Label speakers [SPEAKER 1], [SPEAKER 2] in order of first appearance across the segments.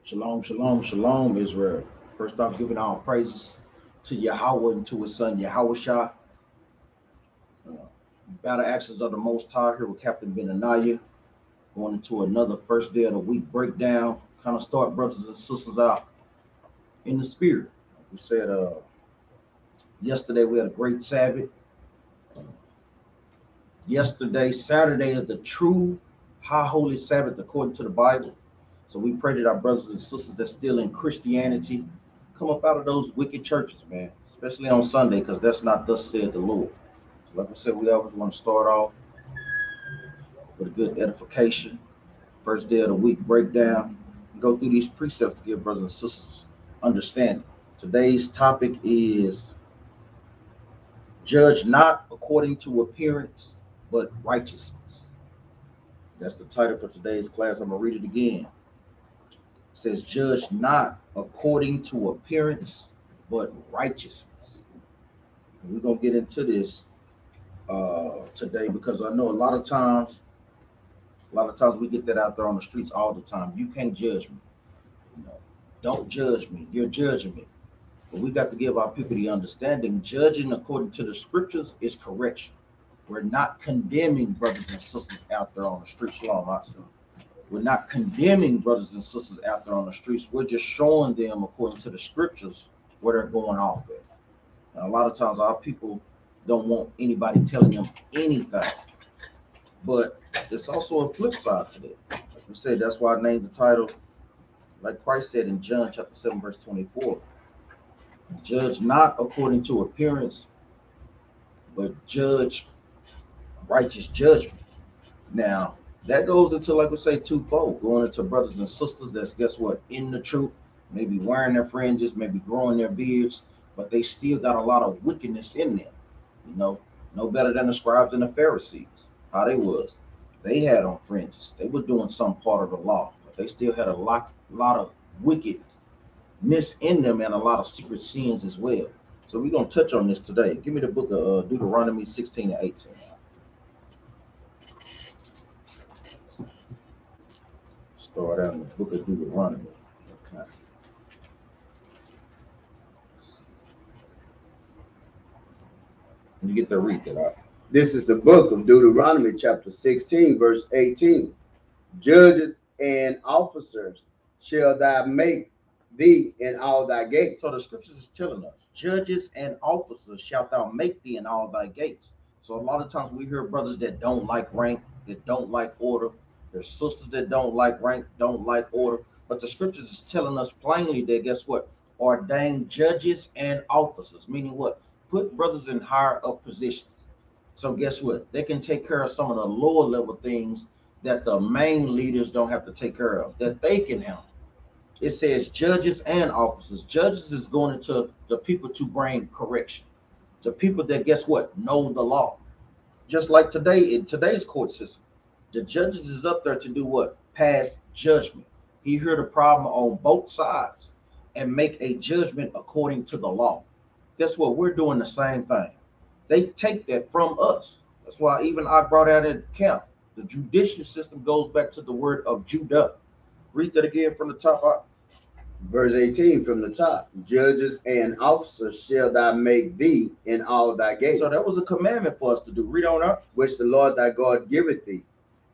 [SPEAKER 1] Shalom, shalom, shalom, Israel. First off, giving all praises to Yahweh and to his son Yahweh Shah. Battle Axes of the Most High here with Captain Benaniyah. Going into another first day of the week breakdown. Kind of start brothers and sisters out in the spirit. We said yesterday we had a great Sabbath. Yesterday, Saturday is the true high holy Sabbath according to the Bible. So we pray that our brothers and sisters that's still in Christianity come up out of those wicked churches, man, especially on Sunday, because that's not thus said the Lord. So like I said, we always want to start off with a good edification, first day of the week breakdown, and go through these precepts to give brothers and sisters understanding. Today's topic is judge not according to appearance, but righteousness. That's the title for today's class. I'm going to read it again. It says, judge not according to appearance, but righteousness. And we're going to get into this today because I know a lot of times we get that out there on the streets all the time. You can't judge me. You know, don't judge me. You're judging me. But we got to give our people the understanding. Judging according to the scriptures is correction. We're not condemning brothers and sisters out there on the streets. We're not condemning brothers and sisters out there on the streets. We're just showing them according to the scriptures where they're going off at. And a lot of times our people don't want anybody telling them anything. But it's also a flip side to that. Like we said, that's why I named the title, like Christ said in John chapter 7, verse 24. Judge not according to appearance, but judge righteous judgment. Now, that goes into, like we say, twofold, going into brothers and sisters that's, guess what, in the truth, maybe wearing their fringes, maybe growing their beards, but they still got a lot of wickedness in them. You know, no better than the scribes and the Pharisees, how they was. They had on fringes. They were doing some part of the law, but they still had a lot of wickedness in them and a lot of secret sins as well. So we're going to touch on this today. Give me the book of Deuteronomy 16 and 18. Start out in the book of Deuteronomy. Okay. When you get there, read that out.
[SPEAKER 2] This is the book of Deuteronomy, chapter 16, verse 18. Judges and officers shall thou make thee in all thy gates.
[SPEAKER 1] So the scriptures is telling us, judges and officers shalt thou make thee in all thy gates. So a lot of times we hear brothers that don't like rank, that don't like order. There's sisters that don't like rank, don't like order. But the scriptures is telling us plainly that, guess what? Ordain judges and officers, meaning what? Put brothers in higher up positions. So guess what? They can take care of some of the lower level things that the main leaders don't have to take care of, that they can handle. It says judges and officers. Judges is going into the people to bring correction. The people that, guess what, know the law. Just like today, in today's court system, the judges is up there to do what? Pass judgment. He hear the problem on both sides and make a judgment according to the law. Guess what? We're doing the same thing. They take that from us. That's why even I brought out at Capt, the judicial system goes back to the word of Judah. Read that again from the top.
[SPEAKER 2] Verse 18 from the top. Judges and officers shall thou make thee in all thy gates.
[SPEAKER 1] So that was a commandment for us to do. Read on up.
[SPEAKER 2] Which the Lord thy God giveth thee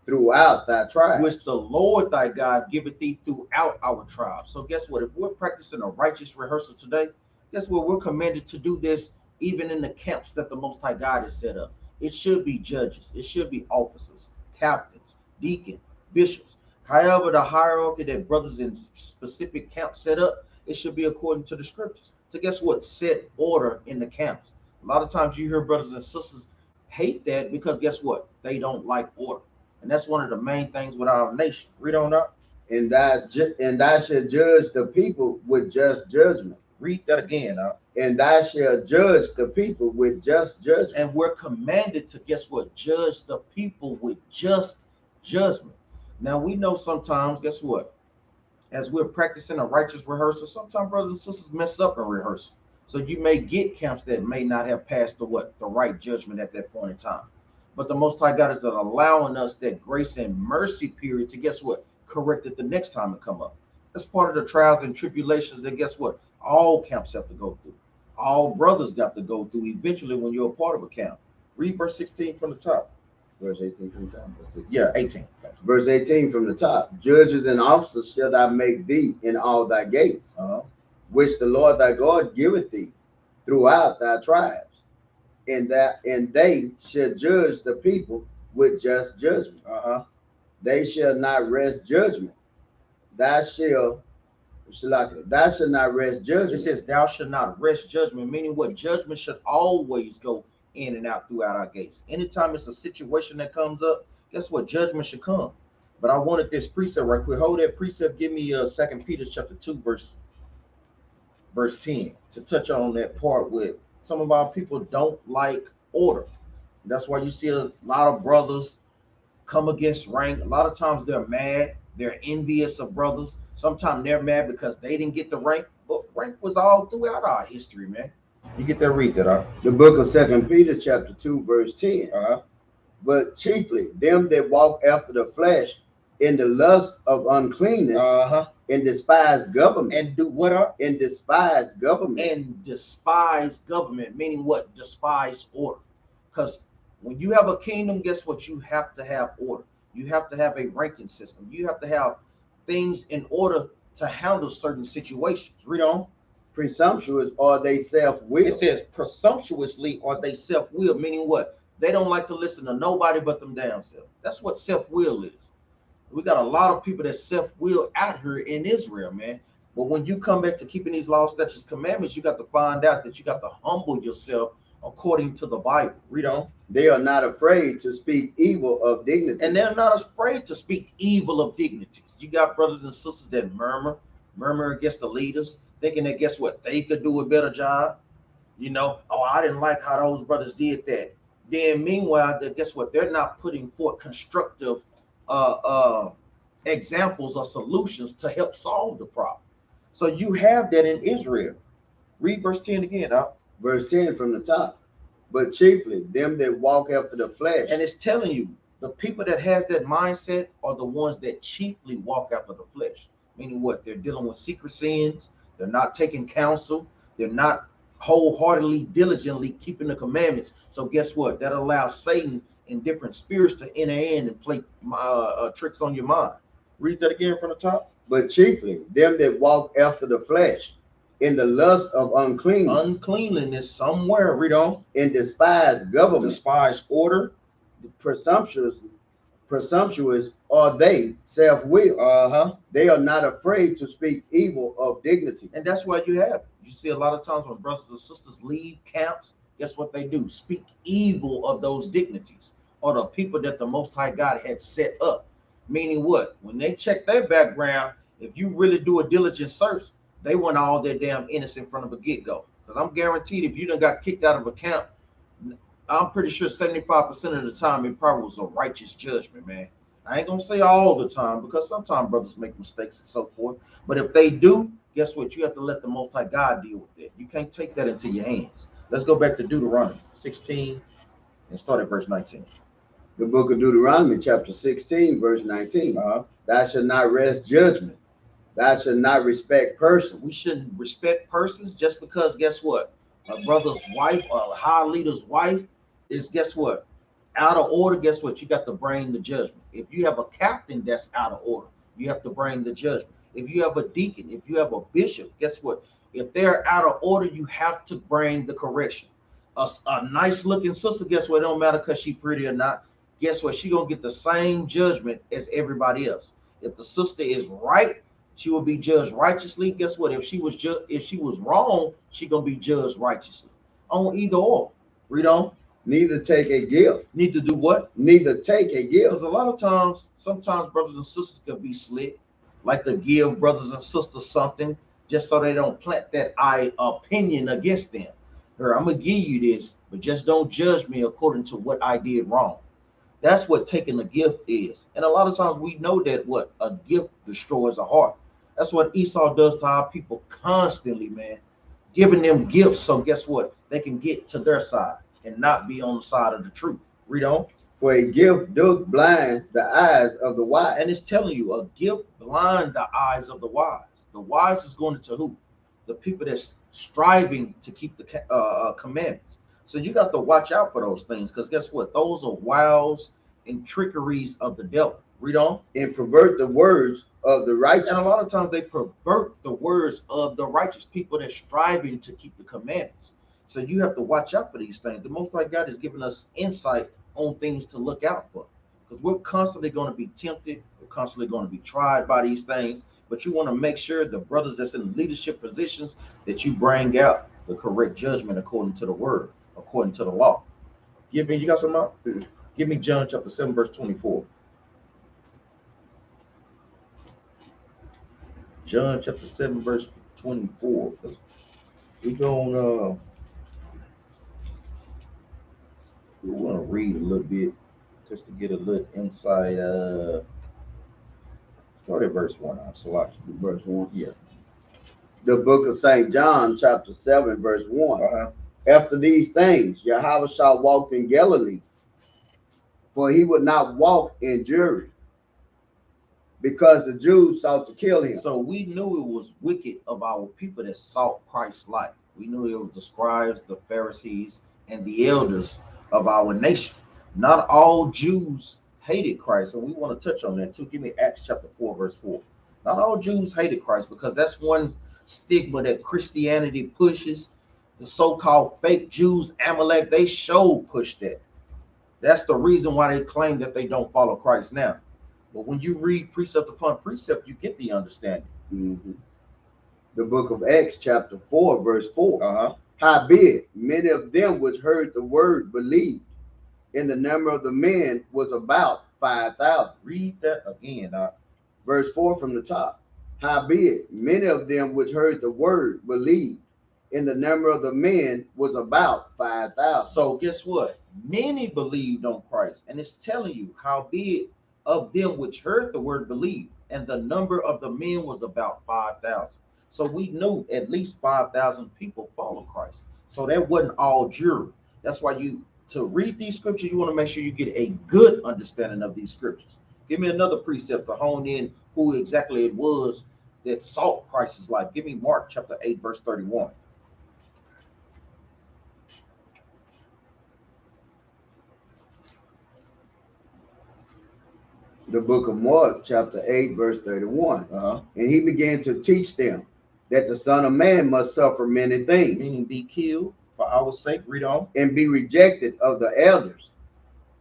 [SPEAKER 2] throughout thy tribe.
[SPEAKER 1] Which the Lord thy God giveth thee throughout our tribe. So guess what? If we're practicing a righteous rehearsal today, guess what? We're commanded to do this even in the camps that the Most High God has set up. It should be judges. It should be officers, captains, deacons, bishops. However, the hierarchy that brothers in specific camps set up, it should be according to the scriptures. So guess what? Set order in the camps. A lot of times you hear brothers and sisters hate that because guess what? They don't like order. And that's one of the main things with our nation. Read on up.
[SPEAKER 2] And thou shalt judge the people with just judgment.
[SPEAKER 1] Read that again.
[SPEAKER 2] And thou shalt judge the people with just judgment.
[SPEAKER 1] And we're commanded to, guess what? Judge the people with just judgment. Now, we know sometimes, guess what? As we're practicing a righteous rehearsal, sometimes brothers and sisters mess up in rehearsal. So you may get camps that may not have passed the right judgment at that point in time. But the Most High God is allowing us that grace and mercy period to, guess what? Correct it the next time it come up. That's part of the trials and tribulations that guess what? All camps have to go through. All brothers got to go through eventually when you're a part of a camp. Read verse 16 from the top.
[SPEAKER 2] Verse 18 from the top.
[SPEAKER 1] Yeah, 18.
[SPEAKER 2] Verse 18 from the top. Judges and officers shall thou make thee in all thy gates, which the Lord thy God giveth thee throughout thy tribes, and they shall judge the people with just judgment. They shall not rest judgment. Thou shalt not rest judgment.
[SPEAKER 1] It says, thou shalt not rest judgment, meaning what? Judgment should always go in and out throughout our gates. Anytime it's a situation that comes up, guess what? Judgment should come. But I wanted this precept right quick. Hold that precept. Give me 2 Peter chapter 2, verse 10, to touch on that part with some of our people don't like order. That's why you see a lot of brothers come against rank. A lot of times they're mad. They're envious of brothers. Sometimes they're mad because they didn't get the rank. But rank was all throughout our history, man. You get that, read that out.
[SPEAKER 2] The book of 2 Peter chapter 2, verse 10. But chiefly them that walk after the flesh in the lust of uncleanness, and despise government.
[SPEAKER 1] And do what?
[SPEAKER 2] And despise government.
[SPEAKER 1] And despise government, meaning what? Despise order. Because when you have a kingdom, guess what? You have to have order. You have to have a ranking system. You have to have things in order to handle certain situations. Read on.
[SPEAKER 2] Presumptuous are they self-willed.
[SPEAKER 1] It says presumptuously are they self-willed, meaning what? They don't like to listen to nobody but them damn self. That's what self-will is. We got a lot of people that self-will out here in Israel, man. But when you come back to keeping these laws, statutes, commandments, you got to find out that you got to humble yourself according to the Bible. Read on.
[SPEAKER 2] They are not afraid to speak evil of dignity.
[SPEAKER 1] And they're not afraid to speak evil of dignities. You got brothers and sisters that murmur against the leaders, thinking that guess what? They could do a better job. You know, oh, I didn't like how those brothers did that. Then meanwhile, guess what? They're not putting forth constructive examples or solutions to help solve the problem. So you have that in Israel. Read verse 10 again, Doc.
[SPEAKER 2] Verse 10 from the top. But chiefly them that walk after the flesh.
[SPEAKER 1] And it's telling you, the people that has that mindset are the ones that chiefly walk after the flesh. Meaning what? They're dealing with secret sins. They're not taking counsel. They're not wholeheartedly, diligently keeping the commandments. So guess what? That allows Satan and different spirits to enter in and play tricks on your mind. Read that again from the top.
[SPEAKER 2] But chiefly them that walk after the flesh in the lust of uncleanness.
[SPEAKER 1] Uncleanliness somewhere. Read on.
[SPEAKER 2] And despise government.
[SPEAKER 1] Despise order.
[SPEAKER 2] Presumptuous are they self-willed. They are not afraid to speak evil of dignity.
[SPEAKER 1] And that's why you have it. You see a lot of times when brothers and sisters leave camps, guess what they do? Speak evil of those dignities or the people that the Most High God had set up. Meaning what? When they check their background, if you really do a diligent search, they want all their damn innocent from the get-go. Because I'm guaranteed if you done got kicked out of a camp, I'm pretty sure 75% of the time it probably was a righteous judgment, man. I ain't gonna say all the time because sometimes brothers make mistakes and so forth. But if they do, guess what? You have to let the Most High God deal with that. You can't take that into your hands. Let's go back to Deuteronomy 16 and start at verse 19.
[SPEAKER 2] The book of Deuteronomy chapter 16 verse 19. Thou shalt not rest judgment. Thou shalt not respect persons.
[SPEAKER 1] We shouldn't respect persons just because guess what? A brother's wife or a high leader's wife is guess what? Out of order. Guess what? You got to bring the judgment. If you have a captain that's out of order, you have to bring the judgment. If you have a deacon, if you have a bishop, guess what? If they're out of order, you have to bring the correction. A nice looking sister, guess what? It don't matter because she's pretty or not. Guess what? She gonna get the same judgment as everybody else. If the sister is right, she will be judged righteously. Guess what? If she was wrong, she gonna be judged righteously. On either or. Read on.
[SPEAKER 2] Neither take a gift.
[SPEAKER 1] Need to do what?
[SPEAKER 2] Neither take a gift.
[SPEAKER 1] Because a lot of times, sometimes brothers and sisters can be slick, like to give brothers and sisters something just so they don't plant that opinion against them. Here, I'm gonna give you this, but just don't judge me according to what I did wrong. That's what taking a gift is. And a lot of times we know that what a gift destroys a heart. That's what Esau does to our people constantly, man. Giving them gifts so guess what? They can get to their side and not be on the side of the truth. Read on.
[SPEAKER 2] For a gift doth blind the eyes of the wise.
[SPEAKER 1] And it's telling you, a gift blind the eyes of the wise. The wise is going into who? The people that's striving to keep the commandments. So you got to watch out for those things, because guess what? Those are wiles and trickeries of the devil. Read on.
[SPEAKER 2] And pervert the words of the righteous.
[SPEAKER 1] And a lot of times they pervert the words of the righteous, people that striving to keep the commandments. So you have to watch out for these things. The Most High God is giving us insight on things to look out for, because we're constantly going to be tempted. We're constantly going to be tried by these things. But you want to make sure the brothers that's in leadership positions, that you bring out the correct judgment according to the word, according to the law. You got some out? Give me John chapter 7, verse 24. John chapter 7, verse 24. We're going we want to read a little bit just to get a little insight. Start at verse 1. Sirach.
[SPEAKER 2] Verse 1.
[SPEAKER 1] Yeah.
[SPEAKER 2] The book of St. John, chapter 7, verse 1. After these things, Yahweh shall walk in Galilee, for he would not walk in Jericho, because the Jews sought to kill him.
[SPEAKER 1] So we knew it was wicked of our people that sought Christ's life. We knew it was the scribes, the Pharisees, and the elders of our nation. Not all Jews hated Christ, and we want to touch on that too. Give me Acts chapter 4, verse 4. Not all Jews hated Christ, because that's one stigma that Christianity pushes. The so-called fake Jews, Amalek, they push that. That's the reason why they claim that they don't follow Christ now. But when you read precept upon precept, you get the understanding.
[SPEAKER 2] The book of Acts chapter 4, verse 4. Howbeit, many of them which heard the word believed, and the number of the men was about 5,000.
[SPEAKER 1] Read that again.
[SPEAKER 2] Verse 4 from the top. Howbeit, many of them which heard the word believed, and the number of the men was about 5,000.
[SPEAKER 1] So guess what? Many believed on Christ, and it's telling you, howbeit of them which heard the word believed, and the number of the men was about 5,000. So we knew at least 5,000 people follow Christ. So that wasn't all Jewry. That's why to read these scriptures, you want to make sure you get a good understanding of these scriptures. Give me another precept to hone in who exactly it was that sought Christ's life. Give me Mark chapter 8, verse 31.
[SPEAKER 2] The book of Mark chapter 8, verse 31. And he began to teach them that the Son of Man must suffer many things.
[SPEAKER 1] Meaning be killed for our sake. Read on.
[SPEAKER 2] And be rejected of the elders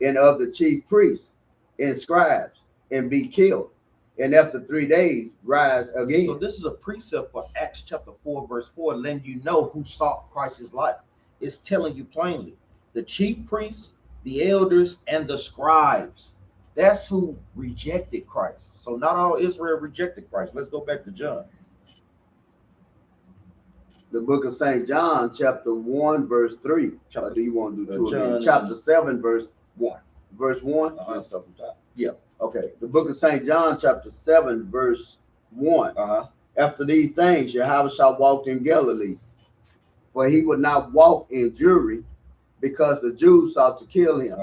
[SPEAKER 2] and of the chief priests and scribes, and be killed, and after 3 days rise again.
[SPEAKER 1] So this is a precept for Acts chapter 4, verse 4, letting you know who sought Christ's life. It's telling you plainly, the chief priests, the elders, and the scribes. That's who rejected Christ. So not all Israel rejected Christ. Let's go back to John.
[SPEAKER 2] The book of St. John, chapter 1, verse 3. Do you want to do two
[SPEAKER 1] John,
[SPEAKER 2] again? Chapter 7, verse
[SPEAKER 1] 1.
[SPEAKER 2] Verse 1?
[SPEAKER 1] Stuff from top.
[SPEAKER 2] Yeah. Okay. The book of St. John, chapter 7, verse 1. After these things, Yahweh shall walk in Galilee, for he would not walk in Jewry, because the Jews sought to kill him.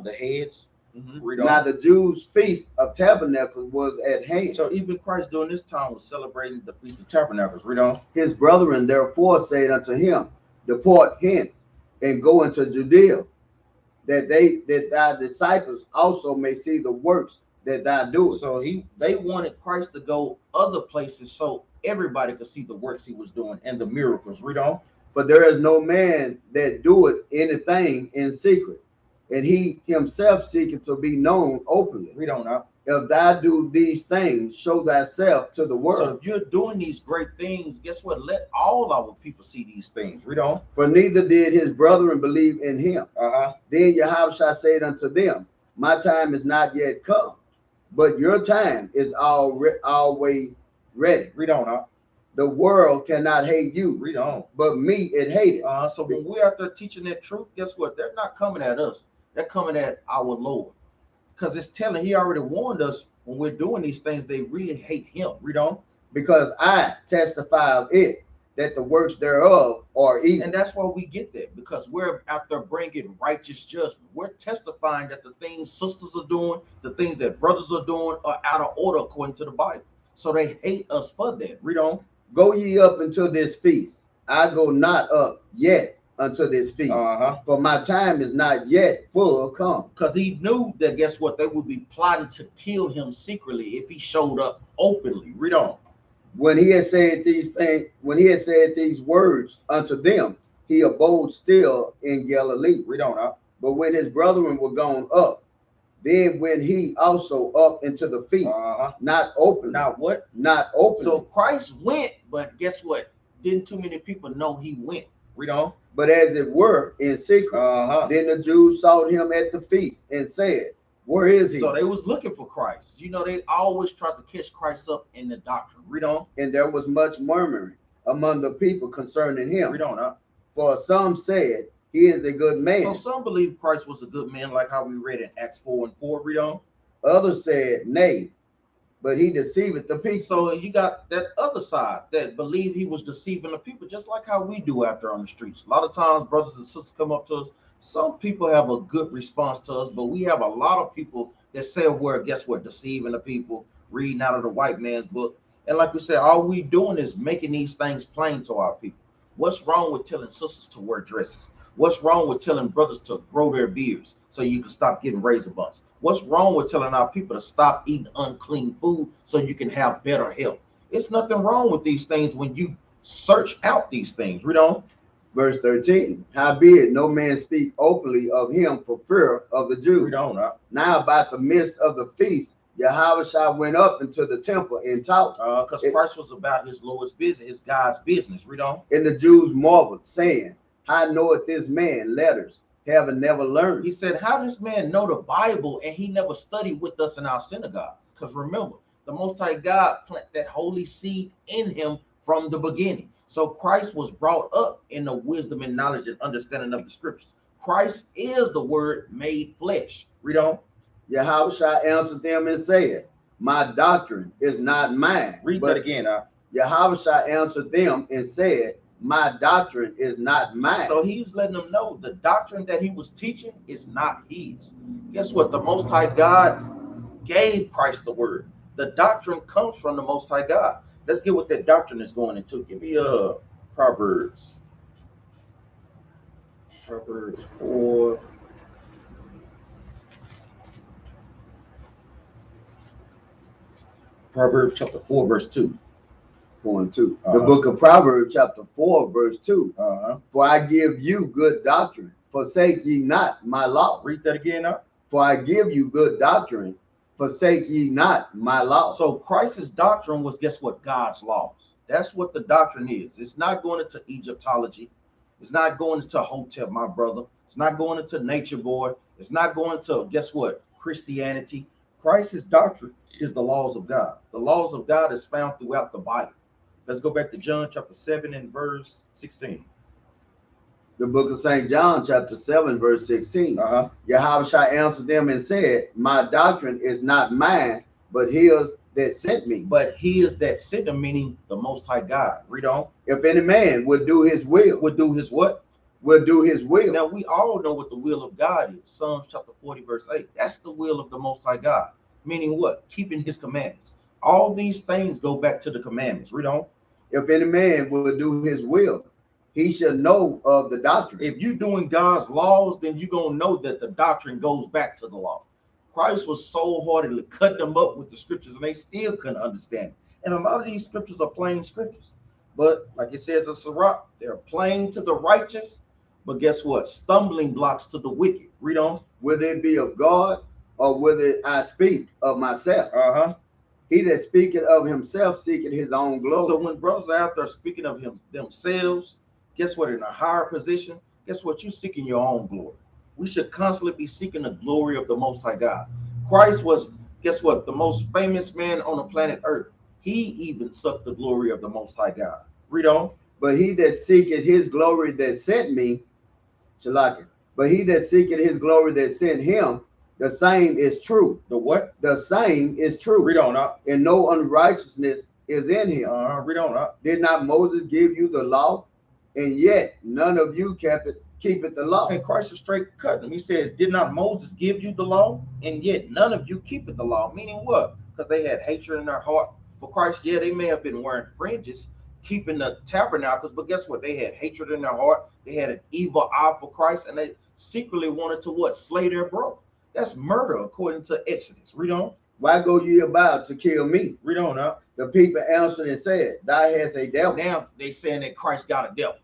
[SPEAKER 1] The heads.
[SPEAKER 2] Now the Jews' feast of tabernacles was at hand.
[SPEAKER 1] So even Christ during this time was celebrating the feast of tabernacles. Read on.
[SPEAKER 2] His brethren therefore said unto him, depart hence and go into Judea, that thy disciples also may see the works that thou doest.
[SPEAKER 1] So they wanted Christ to go other places so everybody could see the works he was doing and the miracles. Read on.
[SPEAKER 2] For there is no man that doeth anything in secret, and he himself seeketh to be known openly.
[SPEAKER 1] Read on now.
[SPEAKER 2] If thou do these things, show thyself to the world.
[SPEAKER 1] So if you're doing these great things, guess what? Let all our people see these things. Read on.
[SPEAKER 2] For neither did his brethren believe in him. Then Yahweh shall say unto them, my time is not yet come, but your time is always ready.
[SPEAKER 1] Read on now.
[SPEAKER 2] The world cannot hate you.
[SPEAKER 1] Read on.
[SPEAKER 2] But me it hated.
[SPEAKER 1] So when we're out there teaching that truth, guess what? They're not coming at us. They're coming at our Lord. Because it's telling, he already warned us when we're doing these things, they really hate him. Read on.
[SPEAKER 2] Because I testify of it, that the works thereof are evil.
[SPEAKER 1] And that's why we get that, because we're out there bringing righteous judgment. We're testifying that the things sisters are doing, the things that brothers are doing, are out of order according to the Bible. So they hate us for that. Read on.
[SPEAKER 2] Go ye up into this feast. I go not up yet unto this feast, for my time is not yet full come.
[SPEAKER 1] Because he knew that, guess what, they would be plotting to kill him secretly if he showed up openly. Read on.
[SPEAKER 2] When he had said these things, when he had said these words unto them, he abode still in Galilee.
[SPEAKER 1] Read on.
[SPEAKER 2] But when his brethren were gone up, then went he also up into the feast, not open.
[SPEAKER 1] Not what?
[SPEAKER 2] Not open.
[SPEAKER 1] So Christ went, but guess what? Didn't too many people know he went. Read on.
[SPEAKER 2] But as it were in secret. Then the Jews sought him at the feast and said, where is he?
[SPEAKER 1] So they was looking for Christ. You know, they always tried to catch Christ up in the doctrine. Read on.
[SPEAKER 2] And there was much murmuring among the people concerning him.
[SPEAKER 1] Read on.
[SPEAKER 2] For some said, he is a good man.
[SPEAKER 1] So some believe Christ was a good man, like how we read in Acts 4:4. Read on.
[SPEAKER 2] Others said, nay, but he deceiveth the people.
[SPEAKER 1] So you got that other side that believe he was deceiving the people, just like how we do out there on the streets. A lot of times brothers and sisters come up to us. Some people have a good response to us, but we have a lot of people that say a word, guess what, deceiving the people, reading out of the white man's book. And like we said, all we doing is making these things plain to our people. What's wrong with telling sisters to wear dresses? What's wrong with telling brothers to grow their beards so you can stop getting razor bumps? What's wrong with telling our people to stop eating unclean food so you can have better health? It's nothing wrong with these things when you search out these things. Read on.
[SPEAKER 2] Verse 13. Howbeit no man speak openly of him for fear of the Jews.
[SPEAKER 1] Read on.
[SPEAKER 2] Now about the midst of the feast, Yahweh went up into the temple and taught.
[SPEAKER 1] Because Christ was about his Lord's business, his God's business. Read on.
[SPEAKER 2] And the Jews marveled, saying, how knoweth this man letters, having never learned?
[SPEAKER 1] He said, how does this man know the Bible and he never studied with us in our synagogues? Because remember, the Most High God planted that holy seed in him from the beginning. So Christ was brought up in the wisdom and knowledge and understanding of the scriptures. Christ is the word made flesh. Read on.
[SPEAKER 2] Yahweh answered them and said, my doctrine is not mine.
[SPEAKER 1] Read that again.
[SPEAKER 2] Yahweh answered them and said, my doctrine is not mine.
[SPEAKER 1] So he was letting them know the doctrine that he was teaching is not his. Guess what? The Most High God gave Christ the word. The doctrine comes from the Most High God. Let's get what that doctrine is going into. Give me Proverbs. Proverbs 4. Proverbs chapter 4, verse 2.
[SPEAKER 2] 4 and 2. The book of Proverbs chapter 4, verse 2. For I give you good doctrine, forsake ye not my law.
[SPEAKER 1] Read that again now.
[SPEAKER 2] For I give you good doctrine, forsake ye not my law.
[SPEAKER 1] So Christ's doctrine was, guess what? God's laws. That's what the doctrine is. It's not going into Egyptology. It's not going into Hotep, my brother. It's not going into Nature Boy. It's not going to, guess what? Christianity. Christ's doctrine is the laws of God. The laws of God is found throughout the Bible. Let's go back to John chapter 7 and verse 16.
[SPEAKER 2] The book of St. John chapter 7, verse 16. Yahweh answered them and said, my doctrine is not mine, but his that sent me.
[SPEAKER 1] But he is that sent him, meaning the Most High God. Read on.
[SPEAKER 2] If any man would do his will.
[SPEAKER 1] Would do his what?
[SPEAKER 2] Would do his will.
[SPEAKER 1] Now we all know what the will of God is. Psalms chapter 40, verse 8. That's the will of the Most High God. Meaning what? Keeping his commandments. All these things go back to the commandments. Read on.
[SPEAKER 2] If any man will do his will, he shall know of the doctrine.
[SPEAKER 1] If you're doing God's laws, then you're going to know that the doctrine goes back to the law. Christ was so heartedly cut them up with the scriptures, and they still couldn't understand it. And a lot of these scriptures are plain scriptures. But like it says in Sirach, they're plain to the righteous, but guess what? Stumbling blocks to the wicked. Read on.
[SPEAKER 2] Whether it be of God or whether I speak of myself. He that speaketh of himself seeketh his own glory.
[SPEAKER 1] So when brothers are out there speaking of themselves, guess what? In a higher position, guess what? You're seeking your own glory. We should constantly be seeking the glory of the Most High God. Christ was, guess what? The most famous man on the planet Earth. He even sucked the glory of the Most High God. Read on.
[SPEAKER 2] But he that seeketh his glory that sent me, Shalaka. But he that seeketh his glory that sent him, the same is true.
[SPEAKER 1] The what?
[SPEAKER 2] The same is true.
[SPEAKER 1] Read on.
[SPEAKER 2] And no unrighteousness is in him.
[SPEAKER 1] Read on.
[SPEAKER 2] Did not Moses give you the law? And yet none of you keepeth the law.
[SPEAKER 1] And Christ is straight cutting him. He says, did not Moses give you the law? And yet none of you keepeth the law. Meaning what? Because they had hatred in their heart for Christ. Yeah, they may have been wearing fringes, keeping the tabernacles, but guess what? They had hatred in their heart. They had an evil eye for Christ, and they secretly wanted to what? Slay their brother. That's murder according to Exodus. Read on.
[SPEAKER 2] Why go ye about to kill me?
[SPEAKER 1] Read on now.
[SPEAKER 2] The people answered and said, thou hast a devil.
[SPEAKER 1] Now they saying that Christ got a devil.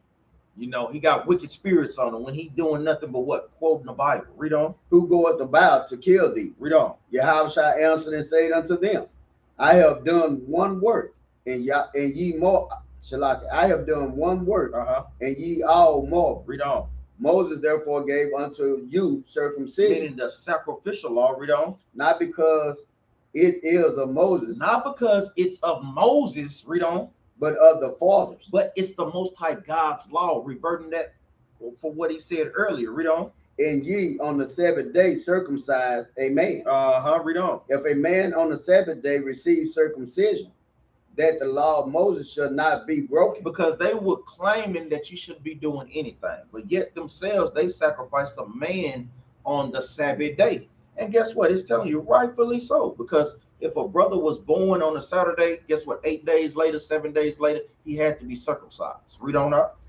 [SPEAKER 1] You know, he got wicked spirits on him when he doing nothing but what? Quoting the Bible. Read on.
[SPEAKER 2] Who goeth about to kill thee?
[SPEAKER 1] Read on.
[SPEAKER 2] Yahweh answered and said unto them, I have done one work, and ye more. I have done one work, and ye all more.
[SPEAKER 1] Read on.
[SPEAKER 2] Moses therefore gave unto you circumcision.
[SPEAKER 1] Meaning the sacrificial law. Read on.
[SPEAKER 2] Not because it is of Moses.
[SPEAKER 1] Not because it's of Moses. Read on.
[SPEAKER 2] But of the fathers.
[SPEAKER 1] But it's the Most High God's law, reverting that for what he said earlier. Read on.
[SPEAKER 2] And ye on the Sabbath day circumcise a man.
[SPEAKER 1] Read on.
[SPEAKER 2] If a man on the Sabbath day receives circumcision, that the law of Moses should not be broken.
[SPEAKER 1] Because they were claiming that you shouldn't be doing anything, but yet themselves they sacrificed a man on the Sabbath day. And guess what? It's telling you rightfully so, because if a brother was born on a Saturday, guess what? 8 days later, 7 days later, he had to be circumcised. Read on up.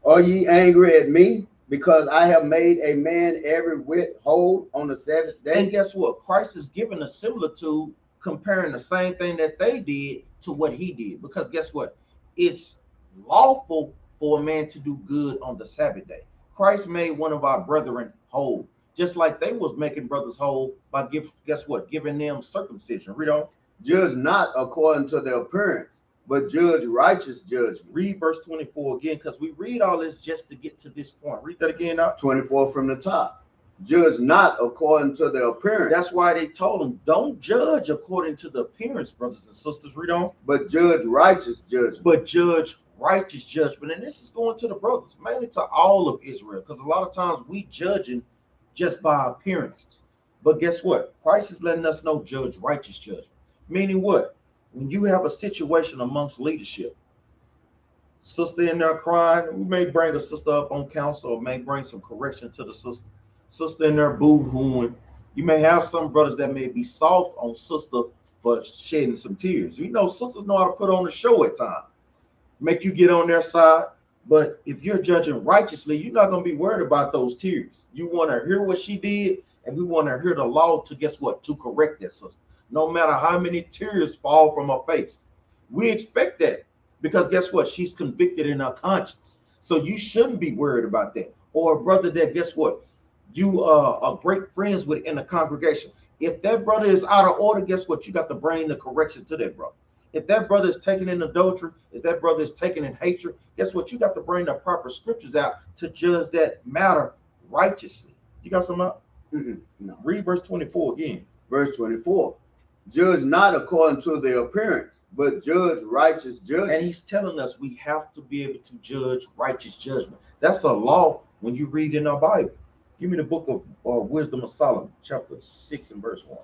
[SPEAKER 2] Are ye angry at me because I have made a man every whit whole on the Sabbath day?
[SPEAKER 1] And guess what? Christ is giving a similitude, comparing the same thing that they did to what he did. Because guess what? It's lawful for a man to do good on the Sabbath day. Christ made one of our brethren whole, just like they was making brothers whole by giving them circumcision. Read on.
[SPEAKER 2] Judge not according to their appearance, but judge righteous judgment.
[SPEAKER 1] Read verse 24 again, because we read all this just to get to this point. Read that again now.
[SPEAKER 2] 24 from the top. Judge not according to their appearance.
[SPEAKER 1] That's why they told them, don't judge according to the appearance, brothers and sisters. Read on.
[SPEAKER 2] But judge righteous judgment.
[SPEAKER 1] But judge righteous judgment. And this is going to the brothers, mainly to all of Israel, because a lot of times we judging just by appearances. But guess what? Christ is letting us know judge righteous judgment. Meaning what? When you have a situation amongst leadership, sister in there crying, we may bring a sister up on counsel or may bring some correction to the sister. Sister in there boo-hooing. You may have some brothers that may be soft on sister for shedding some tears. You know, sisters know how to put on the show at times, make you get on their side. But if you're judging righteously, you're not going to be worried about those tears. You want to hear what she did, and we want to hear the law to, guess what, to correct that sister. No matter how many tears fall from her face. We expect that because guess what? She's convicted in her conscience. So you shouldn't be worried about that. Or a brother that, guess what, you are great friends with in the congregation. If that brother is out of order, guess what? You got to bring the correction to that brother. If that brother is taken in adultery, if that brother is taken in hatred, guess what? You got to bring the proper scriptures out to judge that matter righteously. You got some out?
[SPEAKER 2] No.
[SPEAKER 1] Read verse 24 again.
[SPEAKER 2] Verse 24. Judge not according to their appearance, but judge righteous judgment.
[SPEAKER 1] And he's telling us we have to be able to judge righteous judgment. That's a law when you read in our Bible. Give me the book of Wisdom of Solomon, chapter 6 and verse 1.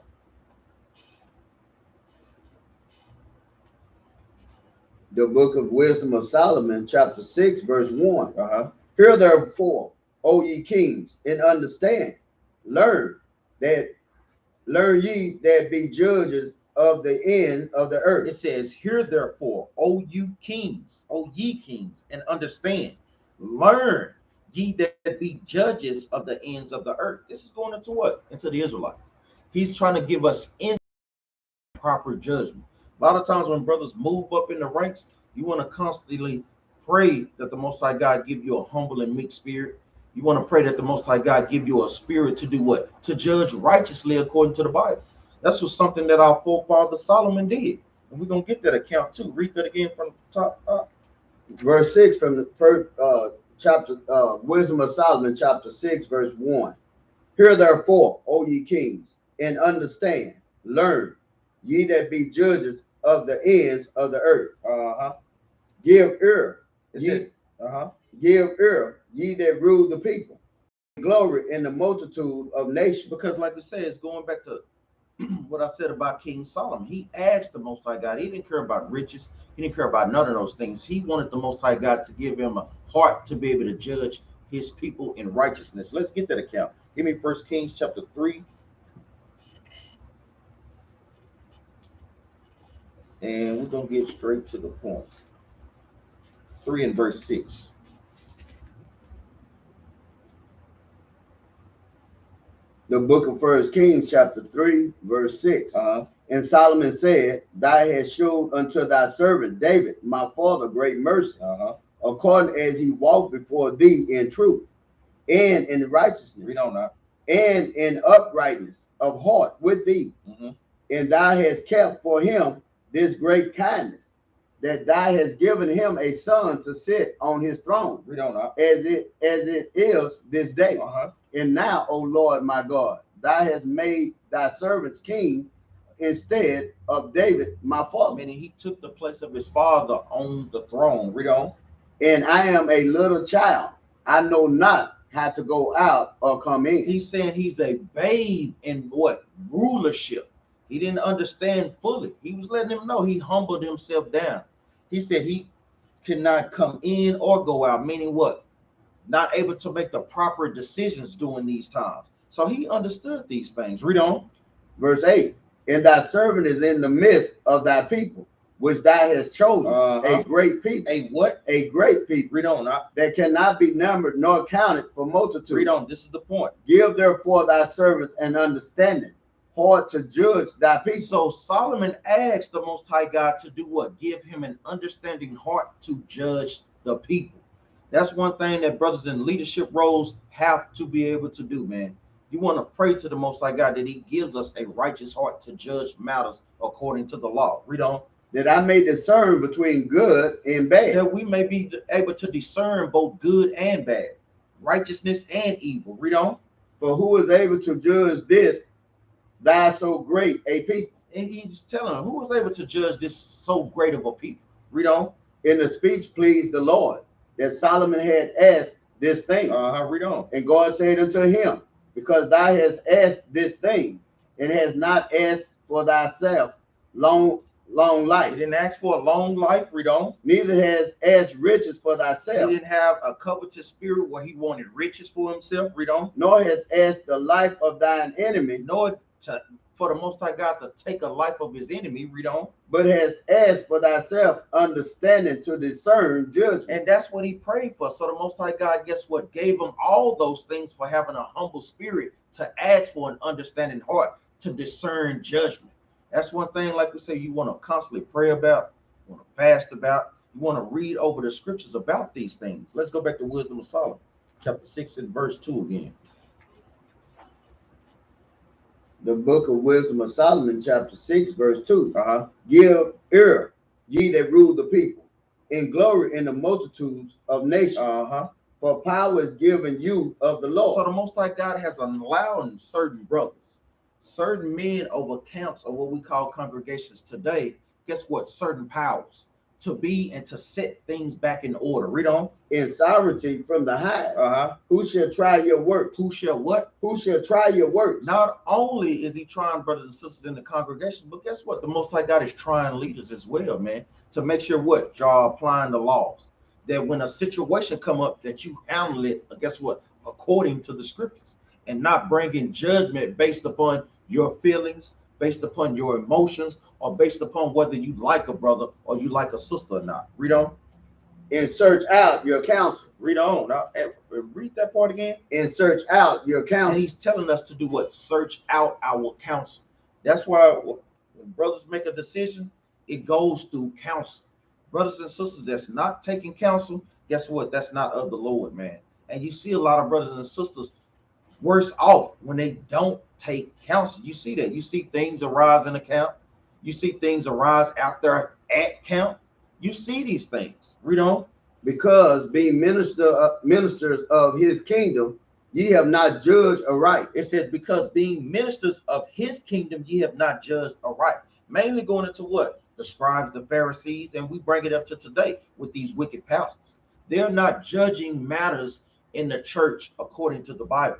[SPEAKER 2] The book of Wisdom of Solomon, chapter 6, verse 1. Hear therefore, O ye kings, and understand. Learn ye that be judges of the end of the earth.
[SPEAKER 1] It says, hear therefore, O ye kings, and understand. Learn ye that be judges of the ends of the earth. This is going into what? Into the Israelites. He's trying to give us proper judgment. A lot of times when brothers move up in the ranks, you want to constantly pray that the Most High God give you a humble and meek spirit. You want to pray that the Most High God give you a spirit to do what? To judge righteously according to the Bible. That's what something that our forefather Solomon did. And we're going to get that account too. Read that again from the top up.
[SPEAKER 2] Verse 6 from the first chapter, Wisdom of Solomon, chapter 6, verse 1. Hear therefore, O ye kings, and understand. Learn, ye that be judges of the ends of the earth. Give ear. Give ear, ye that rule the people. Glory in the multitude of nations.
[SPEAKER 1] Because like we say, it's going back to what I said about King Solomon. He asked the Most High God. He didn't care about riches. He didn't care about none of those things. He wanted the Most High God to give him a heart to be able to judge his people in righteousness. Let's get that account. Give me 1 Kings chapter 3. And we're going to get straight to the point. 3 and verse 6.
[SPEAKER 2] The book of 1 Kings chapter 3 verse 6. And Solomon said, Thou hast showed unto thy servant David, my father, great mercy, according as he walked before thee in truth and in righteousness,
[SPEAKER 1] Read on now.
[SPEAKER 2] and in uprightness of heart with thee. And thou hast kept for him this great kindness, that thou hast given him a son to sit on his throne,
[SPEAKER 1] Read on now.
[SPEAKER 2] as it is this day. And now, O Lord my God, thou hast made thy servants king instead of David my father.
[SPEAKER 1] Meaning he took the place of his father on the throne. Read on.
[SPEAKER 2] And I am a little child. I know not how to go out or come in.
[SPEAKER 1] He's saying he's a babe in what? Rulership. He didn't understand fully. He was letting him know. He humbled himself down. He said he cannot come in or go out, meaning what? Not able to make the proper decisions during these times. So he understood these things. Read on.
[SPEAKER 2] Verse 8. And thy servant is in the midst of thy people, which thou hast chosen, a great people.
[SPEAKER 1] A what?
[SPEAKER 2] A great people.
[SPEAKER 1] Read on.
[SPEAKER 2] That cannot be numbered nor counted for multitude.
[SPEAKER 1] Read on. This is the point.
[SPEAKER 2] Give therefore thy servants an understanding, hard to judge thy people.
[SPEAKER 1] So Solomon asked the Most High God to do what? Give him an understanding heart to judge the people. That's one thing that brothers in leadership roles have to be able to do, man. You want to pray to the Most High God that he gives us a righteous heart to judge matters according to the law. Read on.
[SPEAKER 2] That I may discern between good and bad.
[SPEAKER 1] That we may be able to discern both good and bad, righteousness and evil. Read on.
[SPEAKER 2] For who is able to judge this, thy so great a people?
[SPEAKER 1] And he's telling them, who is able to judge this so great of a people? Read on.
[SPEAKER 2] In the speech pleased the Lord, that Solomon had asked this thing.
[SPEAKER 1] Read on.
[SPEAKER 2] And God said unto him, because thou hast asked this thing, and hast not asked for thyself long life.
[SPEAKER 1] He didn't ask for a long life. Read on.
[SPEAKER 2] Neither has asked riches for thyself.
[SPEAKER 1] He didn't have a covetous spirit where he wanted riches for himself. Read on.
[SPEAKER 2] Nor has asked the life of thine enemy.
[SPEAKER 1] Nor for the Most High God to take a life of his enemy. Read on.
[SPEAKER 2] But has asked for thyself understanding to discern judgment.
[SPEAKER 1] And that's what he prayed for. So the Most High God, guess what? Gave him all those things for having a humble spirit to ask for an understanding heart to discern judgment. That's one thing, like we say, you want to constantly pray about, you want to fast about, you want to read over the scriptures about these things. Let's go back to Wisdom of Solomon, chapter 6 and verse 2 again.
[SPEAKER 2] The book of Wisdom of Solomon, chapter 6, verse 2. Give ear, ye that rule the people, and glory in the multitudes of nations. For power is given you of the Lord.
[SPEAKER 1] So the Most High God has allowed certain brothers, certain men over counts of what we call congregations today, guess what? Certain powers to be and to set things back in order. Read on.
[SPEAKER 2] In sovereignty from the high. Who shall try your work?
[SPEAKER 1] Who shall what?
[SPEAKER 2] Who shall try your work?
[SPEAKER 1] Not only is he trying brothers and sisters in the congregation, but guess what? The Most High God is trying leaders as well, man, to make sure what? Y'all applying the laws. That when a situation come up, that you handle it, guess what? According to the scriptures, and not bringing judgment based upon your feelings, based upon your emotions, or based upon whether you like a brother or you like a sister or not. Read on.
[SPEAKER 2] And search out your counsel.
[SPEAKER 1] Read on. Now, read that part again.
[SPEAKER 2] And search out your counsel.
[SPEAKER 1] And he's telling us to do what? Search out our counsel. That's why when brothers make a decision, it goes through counsel. Brothers and sisters that's not taking counsel, guess what? That's not of the Lord, man. And you see a lot of brothers and sisters worse off when they don't take counsel. You see that. You see things arise in the camp. You see things arise out there at camp. You see these things. Read on.
[SPEAKER 2] Because being ministers of his kingdom, ye have not judged aright.
[SPEAKER 1] It says, because being ministers of his kingdom, ye have not judged aright. Mainly going into what? The scribes, the Pharisees, and we bring it up to today with these wicked pastors. They're not judging matters in the church according to the Bible.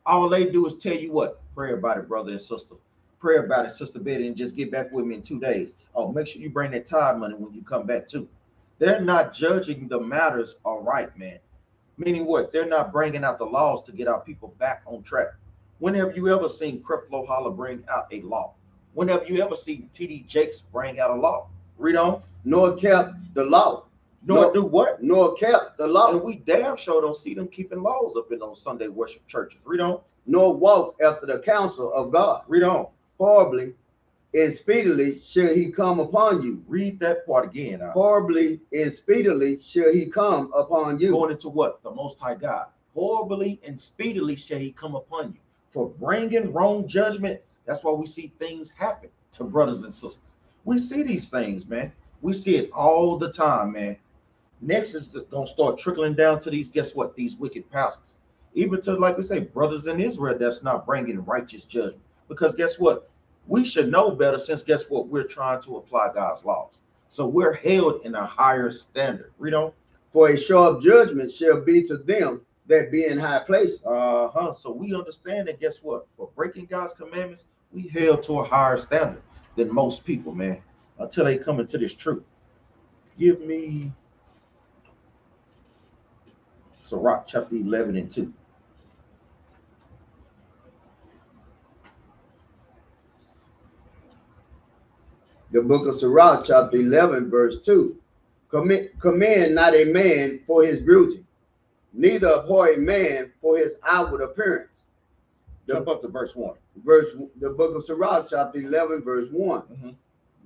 [SPEAKER 1] All they do is tell you what? Pray about it, brother and sister. pray about it, Sister Betty, and just get back with me in 2 days. Oh, make sure you bring that tithe money when you come back too. They're not judging the matters all right, man. Meaning what? They're not bringing out the laws to get our people back on track. Whenever you ever seen Creflo Holler bring out a law? Whenever you ever see T.D. Jakes bring out a law? Read on.
[SPEAKER 2] Nor kept the law.
[SPEAKER 1] Nor do what?
[SPEAKER 2] Nor kept the law.
[SPEAKER 1] And we damn sure don't see them keeping laws up in those Sunday worship churches. Read on.
[SPEAKER 2] Nor walk after the counsel of God.
[SPEAKER 1] Read on.
[SPEAKER 2] Horribly and speedily shall he come upon you.
[SPEAKER 1] Read that part again.
[SPEAKER 2] Horribly and speedily shall he come upon you.
[SPEAKER 1] Going into what? The Most High God. Horribly and speedily shall he come upon you. For bringing wrong judgment. That's why we see things happen to brothers and sisters. We see these things, man. We see it all the time, man. Next is going to start trickling down to these, guess what? These wicked pastors. Even to, like we say, brothers in Israel that's not bringing righteous judgment. Because guess what? We should know better since guess what? We're trying to apply God's laws. So we're held in a higher standard. Read on.
[SPEAKER 2] For a sharp judgment shall be to them that be in high places.
[SPEAKER 1] So we understand that guess what? For breaking God's commandments, we held to a higher standard than most people, man, until they come into this truth. Give me Sirach chapter 11 and 2.
[SPEAKER 2] The book of Sirach chapter 11 verse 2. Commend not a man for his beauty, neither abhor a man for his outward appearance.
[SPEAKER 1] Jump up to verse 1.
[SPEAKER 2] The book of Sirach chapter 11 verse 1. Mm-hmm.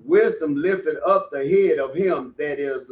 [SPEAKER 2] Wisdom lifted up the head of him that is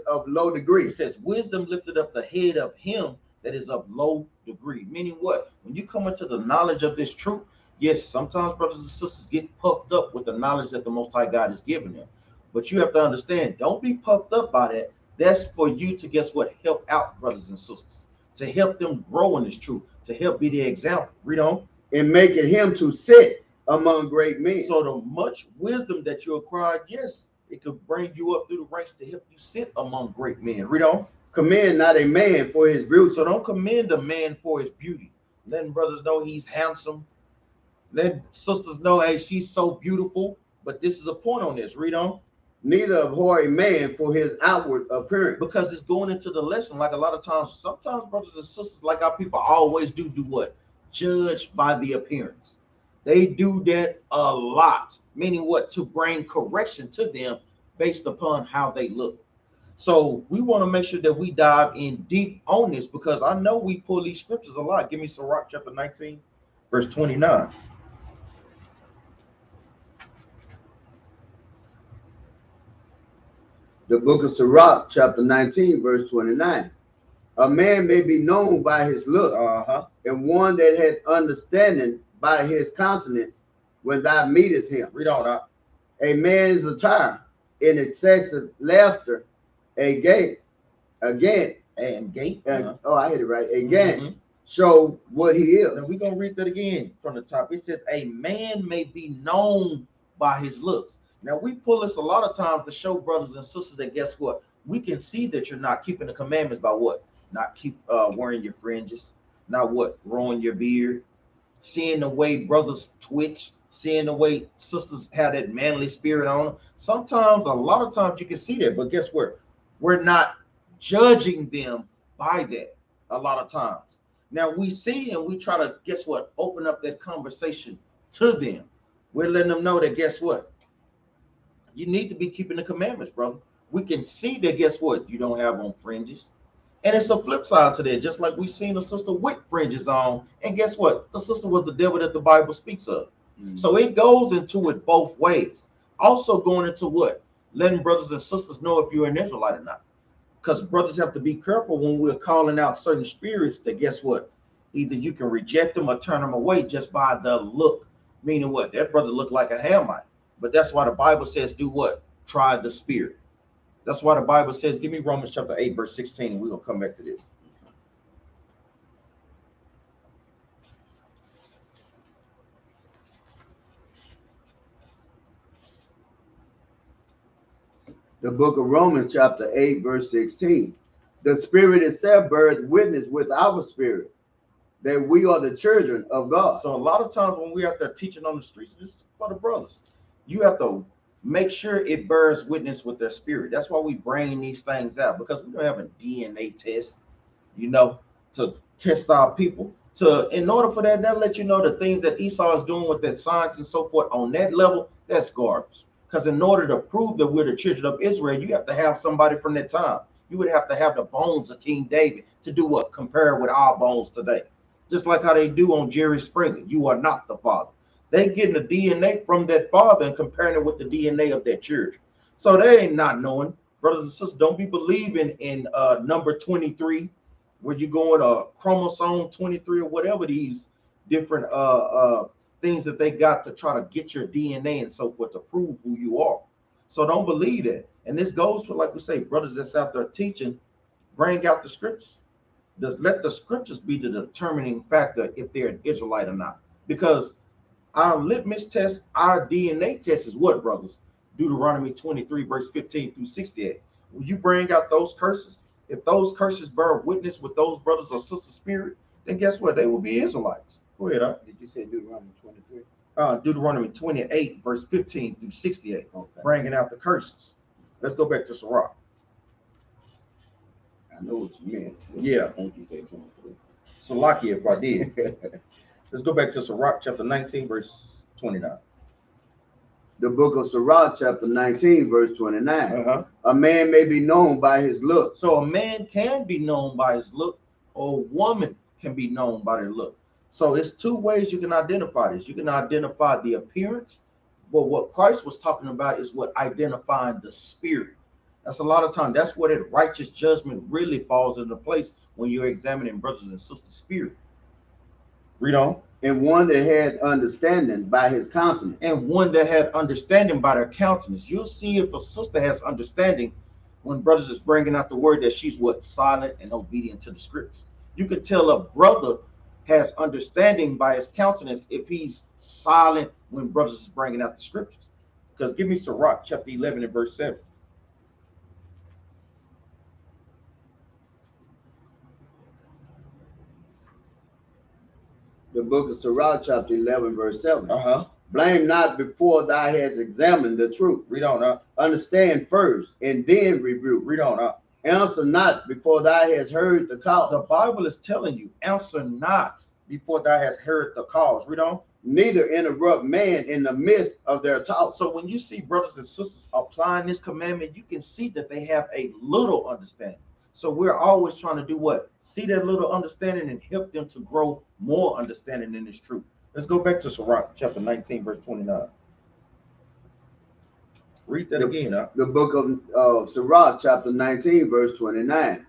[SPEAKER 2] of low degree.
[SPEAKER 1] It says wisdom lifted up the head of him that is of low degree. Meaning what? When you come into the knowledge of this truth, yes, sometimes brothers and sisters get puffed up with the knowledge that the Most High God has given them. But you have to understand, don't be puffed up by that. That's for you to, guess what, help out brothers and sisters, to help them grow in this truth, to help be the example. Read on.
[SPEAKER 2] And making him to sit among great men.
[SPEAKER 1] So the much wisdom that you acquired, yes, it could bring you up through the ranks to help you sit among great men. Read on.
[SPEAKER 2] Commend not a man for his beauty.
[SPEAKER 1] So don't commend a man for his beauty. Letting brothers know he's handsome. Let sisters know, hey, she's so beautiful. But this is a point on this. Read on.
[SPEAKER 2] Neither abhor a man for his outward appearance.
[SPEAKER 1] Because it's going into the lesson. Like a lot of times, sometimes brothers and sisters, like our people always do what? Judge by the appearance. They do that a lot. Meaning what? To bring correction to them based upon how they look. So we want to make sure that we dive in deep on this, because I know we pull these scriptures a lot. Give me Sirach chapter 19, verse 29.
[SPEAKER 2] The book of Sirach chapter 19, verse 29. A man may be known by his look, and one that hath understanding by his countenance when thou meetest him.
[SPEAKER 1] Read on that.
[SPEAKER 2] A man is attire in excessive laughter, a gait, again.
[SPEAKER 1] And gate.
[SPEAKER 2] Oh, I hit it right. Again, show what he is.
[SPEAKER 1] Now we're going to read that again from the top. It says, a man may be known by his looks. Now we pull this a lot of times to show brothers and sisters that guess what? We can see that you're not keeping the commandments by what? Not keep wearing your fringes. Not what? Growing your beard. Seeing the way brothers twitch. Seeing the way sisters have that manly spirit on them. Sometimes, a lot of times you can see that. But guess what? We're not judging them by that a lot of times. Now we see and we try to, guess what? Open up that conversation to them. We're letting them know that guess what? You need to be keeping the commandments, brother. We can see that, guess what? You don't have on fringes. And it's a flip side to that, just like we seen a sister with fringes on. And guess what? The sister was the devil that the Bible speaks of. So it goes into it both ways. Also going into what? Letting brothers and sisters know if you're an Israelite or not. Because brothers have to be careful when we're calling out certain spirits that, guess what? Either you can reject them or turn them away just by the look. Meaning what? That brother looked like a Hamite. But that's why the Bible says do what? Try the spirit. That's why the Bible says, give me Romans chapter 8, verse 16, and we're going to come back to this.
[SPEAKER 2] The book of Romans chapter 8, verse 16. The spirit itself beareth witness with our spirit that we are the children of God.
[SPEAKER 1] So a lot of times when we're out there teaching on the streets, it's for the brothers. You have to make sure it bears witness with their spirit. That's why we bring these things out, because we don't have a DNA test, you know, to test our people. In order for that, they'll let you know the things that Esau is doing with that science and so forth on that level, that's garbage. Because in order to prove that we're the children of Israel, you have to have somebody from that time. You would have to have the bones of King David to do what? Compare with our bones today. Just like how they do on Jerry Springer. You are not the father. They getting the DNA from that father and comparing it with the DNA of their children. So they ain't not knowing. Brothers and sisters, don't be believing in number 23, where you going chromosome 23 or whatever these different things that they got to try to get your DNA and so forth to prove who you are. So don't believe that. And this goes for, like we say, brothers that's out there teaching, bring out the scriptures. Let the scriptures be the determining factor if they're an Israelite or not. Because our litmus test, our DNA test is what, brothers? Deuteronomy 23, verse 15 through 68. When you bring out those curses, if those curses bear witness with those brothers or sisters' spirit, then guess what? They will be Israelites. Go ahead, huh?
[SPEAKER 2] Did you say Deuteronomy 23?
[SPEAKER 1] Deuteronomy 28, verse 15 through 68.
[SPEAKER 2] Okay.
[SPEAKER 1] Bringing out the curses. Let's go back to Sirach.
[SPEAKER 2] I know what you meant.
[SPEAKER 1] Yeah.
[SPEAKER 2] I think you said 23.
[SPEAKER 1] Salakia if I did. Let's go back to Sirach chapter 19, verse 29.
[SPEAKER 2] The book of Sirach, chapter 19, verse 29. A man may be known by his look.
[SPEAKER 1] So a man can be known by his look, or a woman can be known by their look. So it's two ways you can identify this. You can identify the appearance, but what Christ was talking about is what identifying the spirit. That's a lot of time. That's where that righteous judgment really falls into place when you're examining brothers and sisters' spirit. Read on.
[SPEAKER 2] And one that had understanding by his countenance.
[SPEAKER 1] And one that had understanding by their countenance. You'll see if a sister has understanding when brothers is bringing out the word that she's what? Silent and obedient to the scriptures. You could tell a brother has understanding by his countenance if he's silent when brothers is bringing out the scriptures. Because give me Sirach chapter 11 and verse 7.
[SPEAKER 2] The book of Sirach, chapter 11, verse 7. Blame not before thou hast examined the truth.
[SPEAKER 1] Read on up.
[SPEAKER 2] Understand first, and then rebuke.
[SPEAKER 1] Read on up.
[SPEAKER 2] Answer not before thou hast heard the cause.
[SPEAKER 1] The Bible is telling you, answer not before thou hast heard the cause. Read on.
[SPEAKER 2] Neither interrupt man in the midst of their talk.
[SPEAKER 1] So when you see brothers and sisters applying this commandment, you can see that they have a little understanding. So we're always trying to do what? See that little understanding and help them to grow more understanding in this truth. Let's go back to Sirach chapter 19, verse 29. Read that again.
[SPEAKER 2] The book of Sirach, chapter 19, verse 29.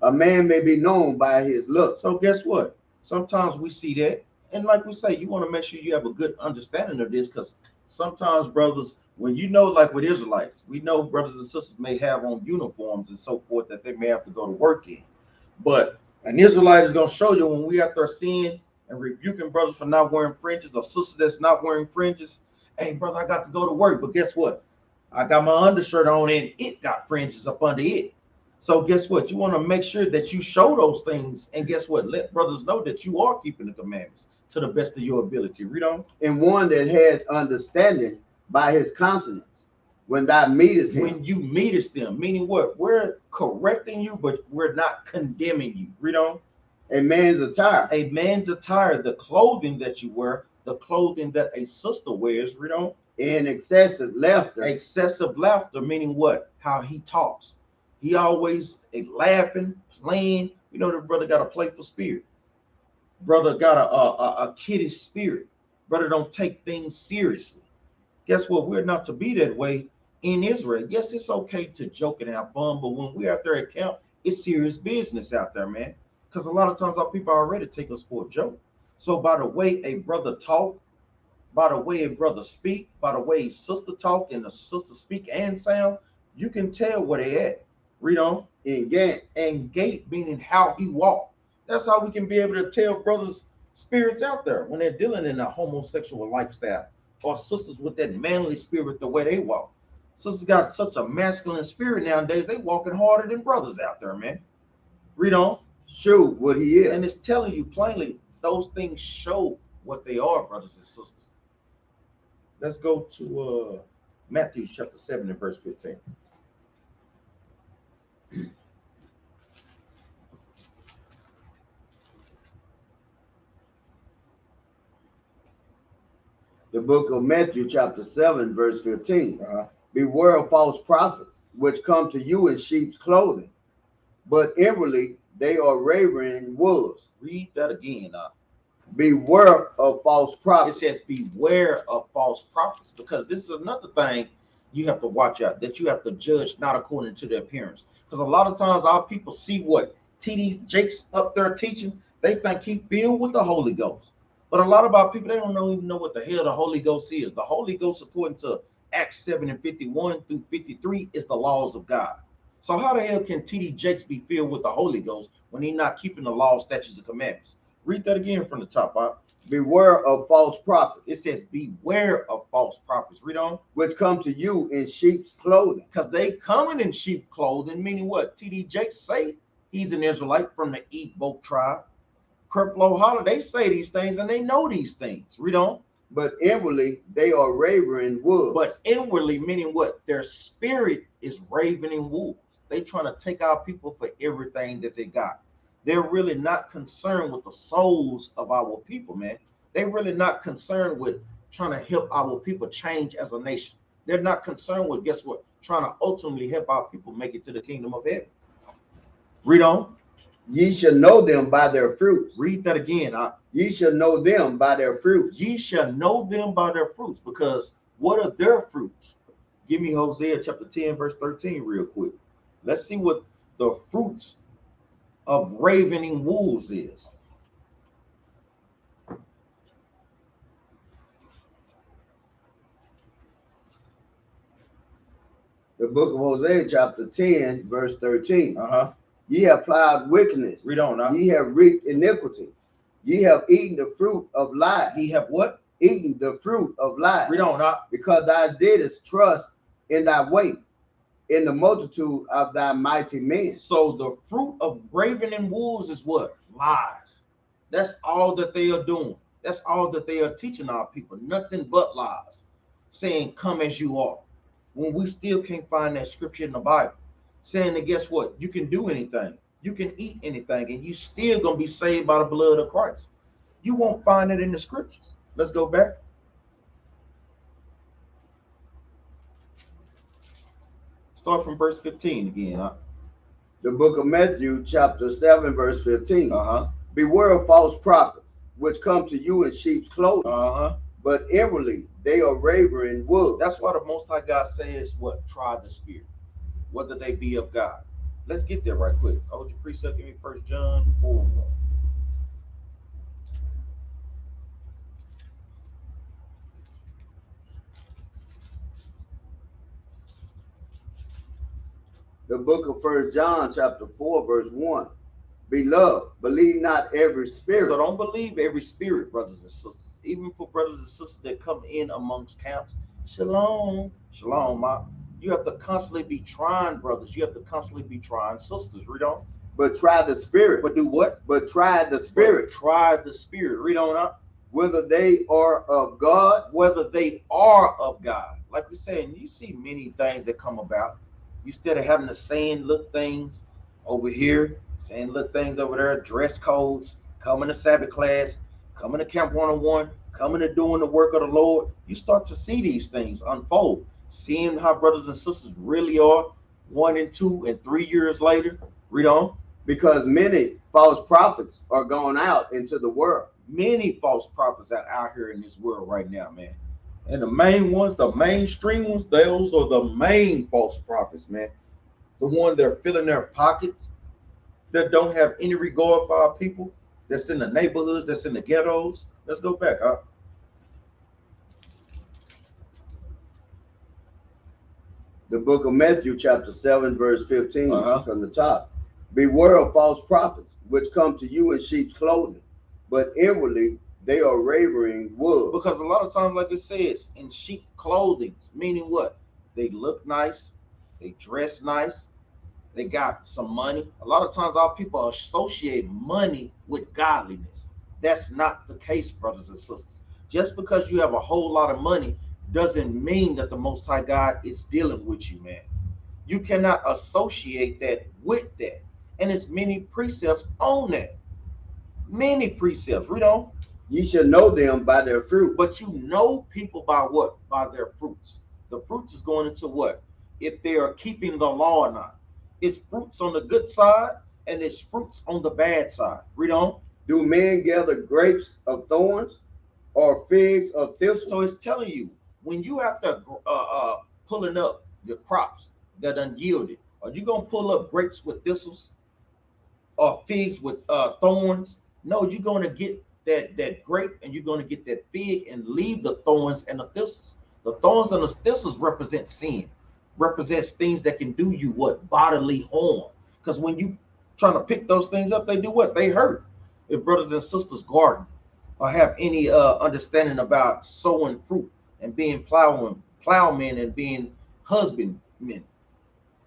[SPEAKER 2] A man may be known by his look.
[SPEAKER 1] So guess what? Sometimes we see that. And like we say, you want to make sure you have a good understanding of this, because sometimes brothers, when you know, like with Israelites, we know brothers and sisters may have on uniforms and so forth that they may have to go to work in. But an Israelite is going to show you when we out there seeing and rebuking brothers for not wearing fringes, or sisters that's not wearing fringes. Hey, brother, I got to go to work. But guess what? I got my undershirt on and it got fringes up under it. So guess what? You want to make sure that you show those things. And guess what? Let brothers know that you are keeping the commandments to the best of your ability. Read on.
[SPEAKER 2] And one that had understanding by his countenance when thou meetest him.
[SPEAKER 1] When you meetest them, meaning what? We're correcting you, but we're not condemning you. Read on.
[SPEAKER 2] A man's attire.
[SPEAKER 1] A man's attire, the clothing that you wear, the clothing that a sister wears. Read on.
[SPEAKER 2] In excessive laughter.
[SPEAKER 1] Excessive laughter, meaning what? How he talks. He always laughing, playing. You know, the brother got a playful spirit. Brother got a kiddish spirit. Brother don't take things seriously. Guess what? We're not to be that way in Israel. Yes, it's okay to joke and have fun, but when we're out there at camp, it's serious business out there, man. Because a lot of times our people already take us for a joke. So by the way a brother talk, by the way a brother speak, by the way his sister talk and the sister speak and sound, you can tell where they at. Read on.
[SPEAKER 2] And
[SPEAKER 1] gait, meaning how he walk. That's how we can be able to tell brothers' spirits out there when they're dealing in a homosexual lifestyle, or sisters with that manly spirit, the way they walk. Sisters got such a masculine spirit nowadays, they walking harder than brothers out there, man. Read on.
[SPEAKER 2] Show what he is.
[SPEAKER 1] And it's telling you plainly, those things show what they are, brothers and sisters. Let's go to Matthew chapter 7 and verse 15.
[SPEAKER 2] The book of Matthew chapter 7 verse 15. Beware of false prophets, which come to you in sheep's clothing, but inwardly they are ravening wolves.
[SPEAKER 1] Read that again.
[SPEAKER 2] Beware of false prophets.
[SPEAKER 1] It says beware of false prophets, because this is another thing you have to watch out, that you have to judge not according to their appearance. Because a lot of times our people see what T.D. Jakes up there teaching, they think he filled with the Holy Ghost. But a lot of our people, they don't even know what the hell the Holy Ghost is. The Holy Ghost, according to Acts 7 and 51 through 53, is the laws of God. So how the hell can T.D. Jakes be filled with the Holy Ghost when he's not keeping the law, statutes, and commandments? Read that again from the top, Bob.
[SPEAKER 2] Beware of false prophets.
[SPEAKER 1] It says beware of false prophets. Read on.
[SPEAKER 2] Which come to you in sheep's clothing.
[SPEAKER 1] Because they coming in sheep clothing, meaning what? T.D. Jakes say he's an Israelite from the Ebo tribe. Creflo Holler, they say these things and they know these things. Read on.
[SPEAKER 2] But inwardly they are ravening wolves.
[SPEAKER 1] But inwardly, meaning what? Their spirit is ravening wolves. They trying to take our people for everything that they got. They're really not concerned with the souls of our people, man. They're really not concerned with trying to help our people change as a nation. They're not concerned with, guess what? Trying to ultimately help our people make it to the kingdom of heaven. Read on.
[SPEAKER 2] Ye shall know them by their fruits.
[SPEAKER 1] Read that again.
[SPEAKER 2] Ye shall know them by their fruits.
[SPEAKER 1] Ye shall know them by their fruits, because what are their fruits? Give me Hosea chapter 10, verse 13 real quick. Let's see what the fruits of ravening wolves is.
[SPEAKER 2] The book of Hosea chapter 10 verse 13. Ye have plowed wickedness.
[SPEAKER 1] Read on.
[SPEAKER 2] Ye have reaped iniquity. Ye have eaten the fruit of lies.
[SPEAKER 1] Ye have what?
[SPEAKER 2] Eaten the fruit of lies.
[SPEAKER 1] Read on.
[SPEAKER 2] Because thou didst trust in thy weight, in the multitude of thy mighty men.
[SPEAKER 1] So the fruit of ravening wolves is what? Lies. That's all that they are doing. That's all that they are teaching our people. Nothing but lies. Saying, come as you are. When we still can't find that scripture in the Bible. Saying that, guess what? You can do anything. You can eat anything. And you still going to be saved by the blood of Christ. You won't find it in the scriptures. Let's go back. Start from verse 15 again.
[SPEAKER 2] The book of Matthew chapter 7 verse 15. Beware of false prophets, which come to you in sheep's clothing, but inwardly they are ravening wolves.
[SPEAKER 1] That's why the Most High God says what? Try the spirit, whether they be of God. Let's get there right quick. Hold your precept. Give me 1 John 4.
[SPEAKER 2] The book of 1 John chapter 4 verse 1. Beloved, believe not every spirit.
[SPEAKER 1] So don't believe every spirit, brothers and sisters. Even for brothers and sisters that come in amongst camps. Shalom. Shalom, ma. You have to constantly be trying, brothers. You have to constantly be trying, sisters. Read on.
[SPEAKER 2] But try the spirit.
[SPEAKER 1] But do what?
[SPEAKER 2] But try the spirit.
[SPEAKER 1] But try the spirit. Read on up.
[SPEAKER 2] Whether they are of God.
[SPEAKER 1] Whether they are of God. Like we're saying, you see many things that come about. Instead of having the same little things over here, same little things over there, dress codes, coming to Sabbath class, coming to Camp 101, coming to doing the work of the Lord, you start to see these things unfold. Seeing how brothers and sisters really are 1 and 2 and 3 years later. Read on.
[SPEAKER 2] Because many false prophets are gone out into the world.
[SPEAKER 1] Many false prophets are out here in this world right now, man. And the main ones, the mainstream ones, those are the main false prophets, man. The ones that are filling their pockets, that don't have any regard for our people, that's in the neighborhoods, that's in the ghettos. Let's go back, huh?
[SPEAKER 2] The book of Matthew chapter 7 verse 15 from the top. Beware of false prophets, which come to you in sheep's clothing, but inwardly they are ravening wolves.
[SPEAKER 1] Because a lot of times, like it says, in sheep clothing, meaning what? They look nice, they dress nice, they got some money. A lot of times our people associate money with godliness. That's not the case, brothers and sisters. Just because you have a whole lot of money doesn't mean that the Most High God is dealing with you, man. You cannot associate that with that. And it's many precepts on that. Many precepts. Read on.
[SPEAKER 2] Ye shall know them by their fruit.
[SPEAKER 1] But you know people by what? By their fruits. The fruits is going into what? If they are keeping the law or not. It's fruits on the good side and it's fruits on the bad side. Read on.
[SPEAKER 2] Do men gather grapes of thorns or figs of thistles?
[SPEAKER 1] So it's telling you, when you have to pulling up your crops that unyielded, are you going to pull up grapes with thistles or figs with thorns? No, you're going to get that grape and you're going to get that fig and leave the thorns and the thistles. The thorns and the thistles represent sin, represents things that can do you what? Bodily harm. Because when you trying to pick those things up, they do what? They hurt. If brothers and sisters garden or have any understanding about sowing fruit and being plowmen and being husbandmen.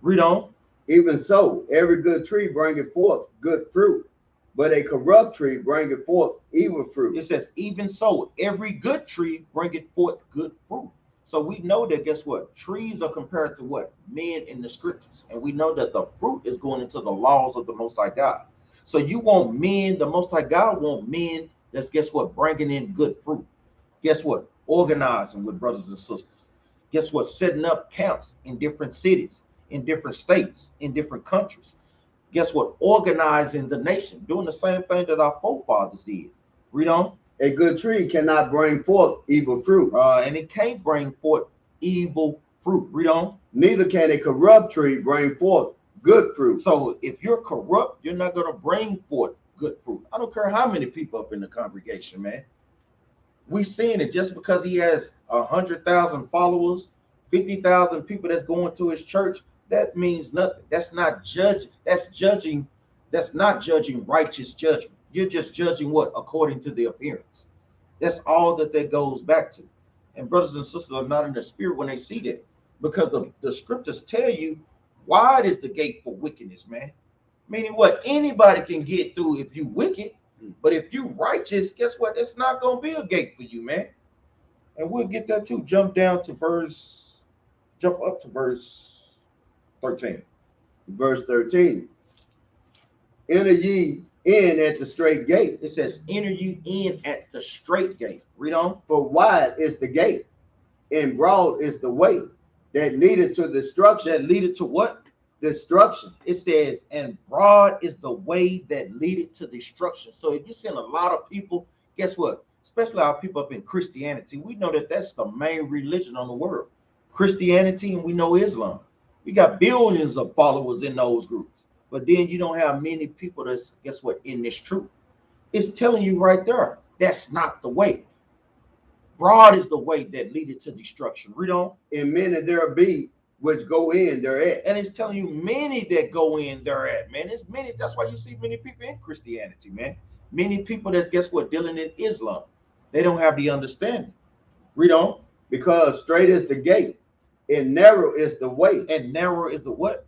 [SPEAKER 1] Read on.
[SPEAKER 2] Even so, every good tree bringeth forth good fruit, but a corrupt tree bringeth forth evil fruit.
[SPEAKER 1] It says, even so, every good tree bringeth forth good fruit. So we know that, guess what? Trees are compared to what? Men in the scriptures. And we know that the fruit is going into the laws of the Most High God. So you want men, the Most High God want men that's, guess what? Bringing in good fruit. Guess what? Organizing with brothers and sisters. Guess what? Setting up camps in different cities, in different states, in different countries. Guess what? Organizing the nation, doing the same thing that our forefathers did. Read on.
[SPEAKER 2] A good tree cannot bring forth evil fruit.
[SPEAKER 1] And it can't bring forth evil fruit. Read on.
[SPEAKER 2] Neither can a corrupt tree bring forth good fruit.
[SPEAKER 1] So if you're corrupt, you're not going to bring forth good fruit. I don't care how many people up in the congregation, man. We seeing it just because he has 100,000 followers, 50,000 people that's going to his church. That means nothing. That's not judging. That's judging. That's not judging righteous judgment. You're just judging what? According to the appearance. That's all that goes back to. And brothers and sisters are not in the spirit when they see that. Because the scriptures tell you wide is the gate for wickedness, man. Meaning what? Anybody can get through if you wicked. But if you righteous, guess what? It's not going to be a gate for you, man. And we'll get that too. Jump up to verse 13.
[SPEAKER 2] Verse 13. Enter ye in at the straight gate.
[SPEAKER 1] It says, enter you in at the straight gate. Read on.
[SPEAKER 2] For wide is the gate, and broad is the way that leadeth to destruction.
[SPEAKER 1] That leadeth to what?
[SPEAKER 2] Destruction.
[SPEAKER 1] It says, and broad is the way that leadeth to destruction. So if you're seeing a lot of people, guess what? Especially our people up in Christianity, we know that that's the main religion on the world. Christianity, and we know Islam. We got billions of followers in those groups. But then you don't have many people that's, guess what, in this truth. It's telling you right there, that's not the way. Broad is the way that leadeth to destruction. Read on.
[SPEAKER 2] And many there be which go in thereat.
[SPEAKER 1] And it's telling you many that go in thereat, man. It's many. That's why you see many people in Christianity, man. Many people that's, guess what, dealing in Islam. They don't have the understanding. Read on.
[SPEAKER 2] Because straight is the gate, and narrow is the way.
[SPEAKER 1] And narrow is the what?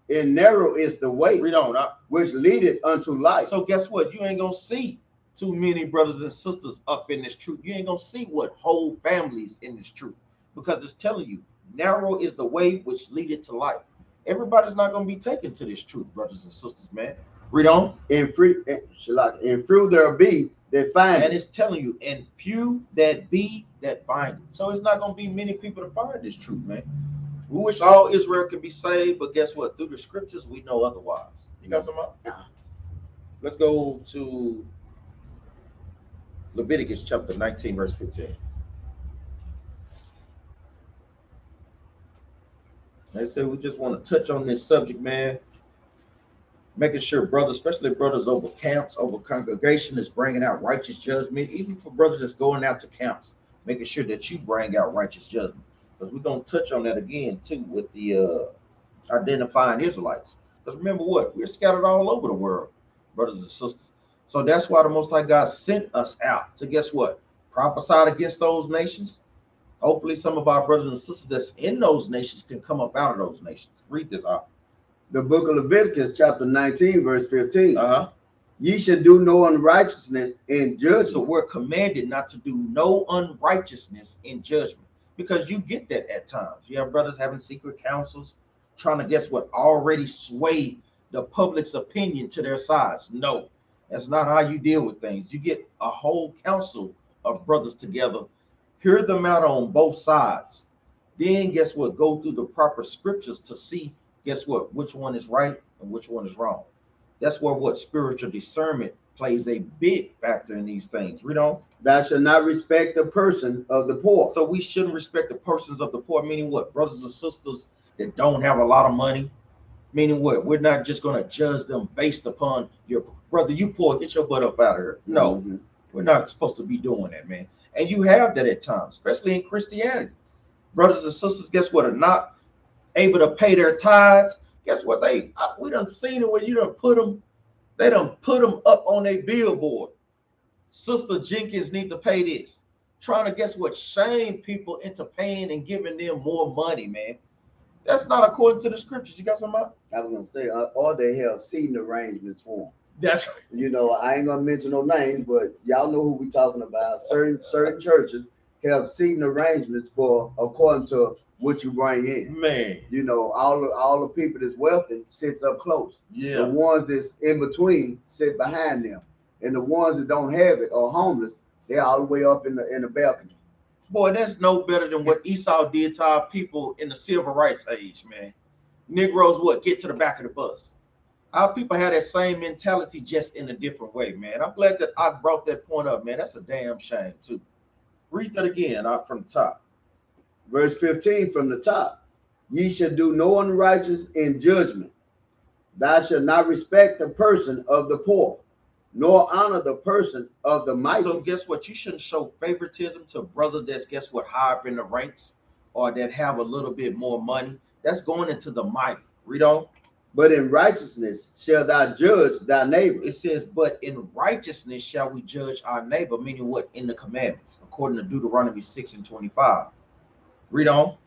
[SPEAKER 2] And narrow is the way.
[SPEAKER 1] Read on.
[SPEAKER 2] Which leadeth unto life.
[SPEAKER 1] So guess what? You ain't going to see too many brothers and sisters up in this truth. You ain't going to see what whole families in this truth. Because it's telling you, narrow is the way which leadeth to life. Everybody's not going to be taken to this truth, brothers and sisters, man. Read on.
[SPEAKER 2] And fruit there be that find it.
[SPEAKER 1] And it's telling you, and few that be that find it. So it's not going to be many people to find this truth, man. We wish all Israel could be saved, but guess what? Through the scriptures, we know otherwise. You got some up?
[SPEAKER 2] Yeah.
[SPEAKER 1] Let's go to Leviticus chapter 19, verse 15. They say we just want to touch on this subject, man. Making sure brothers, especially brothers over camps, over congregation, is bringing out righteous judgment. Even for brothers that's going out to camps, making sure that you bring out righteous judgment. Because we're going to touch on that again, too, with the identifying Israelites. Because remember what? We're scattered all over the world, brothers and sisters. So that's why the Most High God sent us out to, guess what? Prophesy against those nations. Hopefully some of our brothers and sisters that's in those nations can come up out of those nations. Read this out.
[SPEAKER 2] The book of Leviticus, chapter 19, verse 15. Ye should do no unrighteousness in judgment.
[SPEAKER 1] So we're commanded not to do no unrighteousness in judgment, because you get that at times. You have brothers having secret councils, trying to guess what, already sway the public's opinion to their sides. No, that's not how you deal with things. You get a whole council of brothers together, hear them out on both sides. Then guess what? Go through the proper scriptures to see, guess what, which one is right and which one is wrong. That's where what spiritual discernment plays a big factor in these things. Read on.
[SPEAKER 2] Thou shalt not respect the person of the poor.
[SPEAKER 1] So we shouldn't respect the persons of the poor, meaning what? Brothers and sisters that don't have a lot of money. Meaning what? We're not just going to judge them based upon your brother, you poor, get your butt up out of here. No, we're not supposed to be doing that, man. And you have that at times, especially in Christianity. Brothers and sisters, guess what, are not able to pay their tithes. Guess what? We done seen it where you done put them, they done put them up on a billboard. Sister Jenkins need to pay this. Trying to, guess what, shame people into paying and giving them more money, man. That's not according to the scriptures. You got something?
[SPEAKER 2] I was gonna say, or they have seating arrangements for them.
[SPEAKER 1] That's right.
[SPEAKER 2] You know, I ain't gonna mention no names, but y'all know who we talking about. Certain churches have seating arrangements for according to what you bring in.
[SPEAKER 1] Man,
[SPEAKER 2] you know, all the people that's wealthy sits up close.
[SPEAKER 1] Yeah.
[SPEAKER 2] The ones that's in between sit behind them, and the ones that don't have it or homeless, they're all the way up in the balcony.
[SPEAKER 1] Boy, that's no better than what Esau did to our people in the civil rights age, man. Negroes, what, get to the back of the bus. Our people have that same mentality, just in a different way, man. I'm glad that I brought that point up, man. That's a damn shame, too. Read that again out from the top.
[SPEAKER 2] Verse 15 from the top. Ye shall do no unrighteous in judgment. Thou shalt not respect the person of the poor, nor honor the person of the mighty.
[SPEAKER 1] So guess what? You shouldn't show favoritism to a brother that's, guess what, high up in the ranks, or that have a little bit more money. That's going into the mighty. Read on.
[SPEAKER 2] But in righteousness shall thou judge thy neighbor.
[SPEAKER 1] It says, but in righteousness shall we judge our neighbor, meaning what? In the commandments, according to Deuteronomy 6:25. Read on.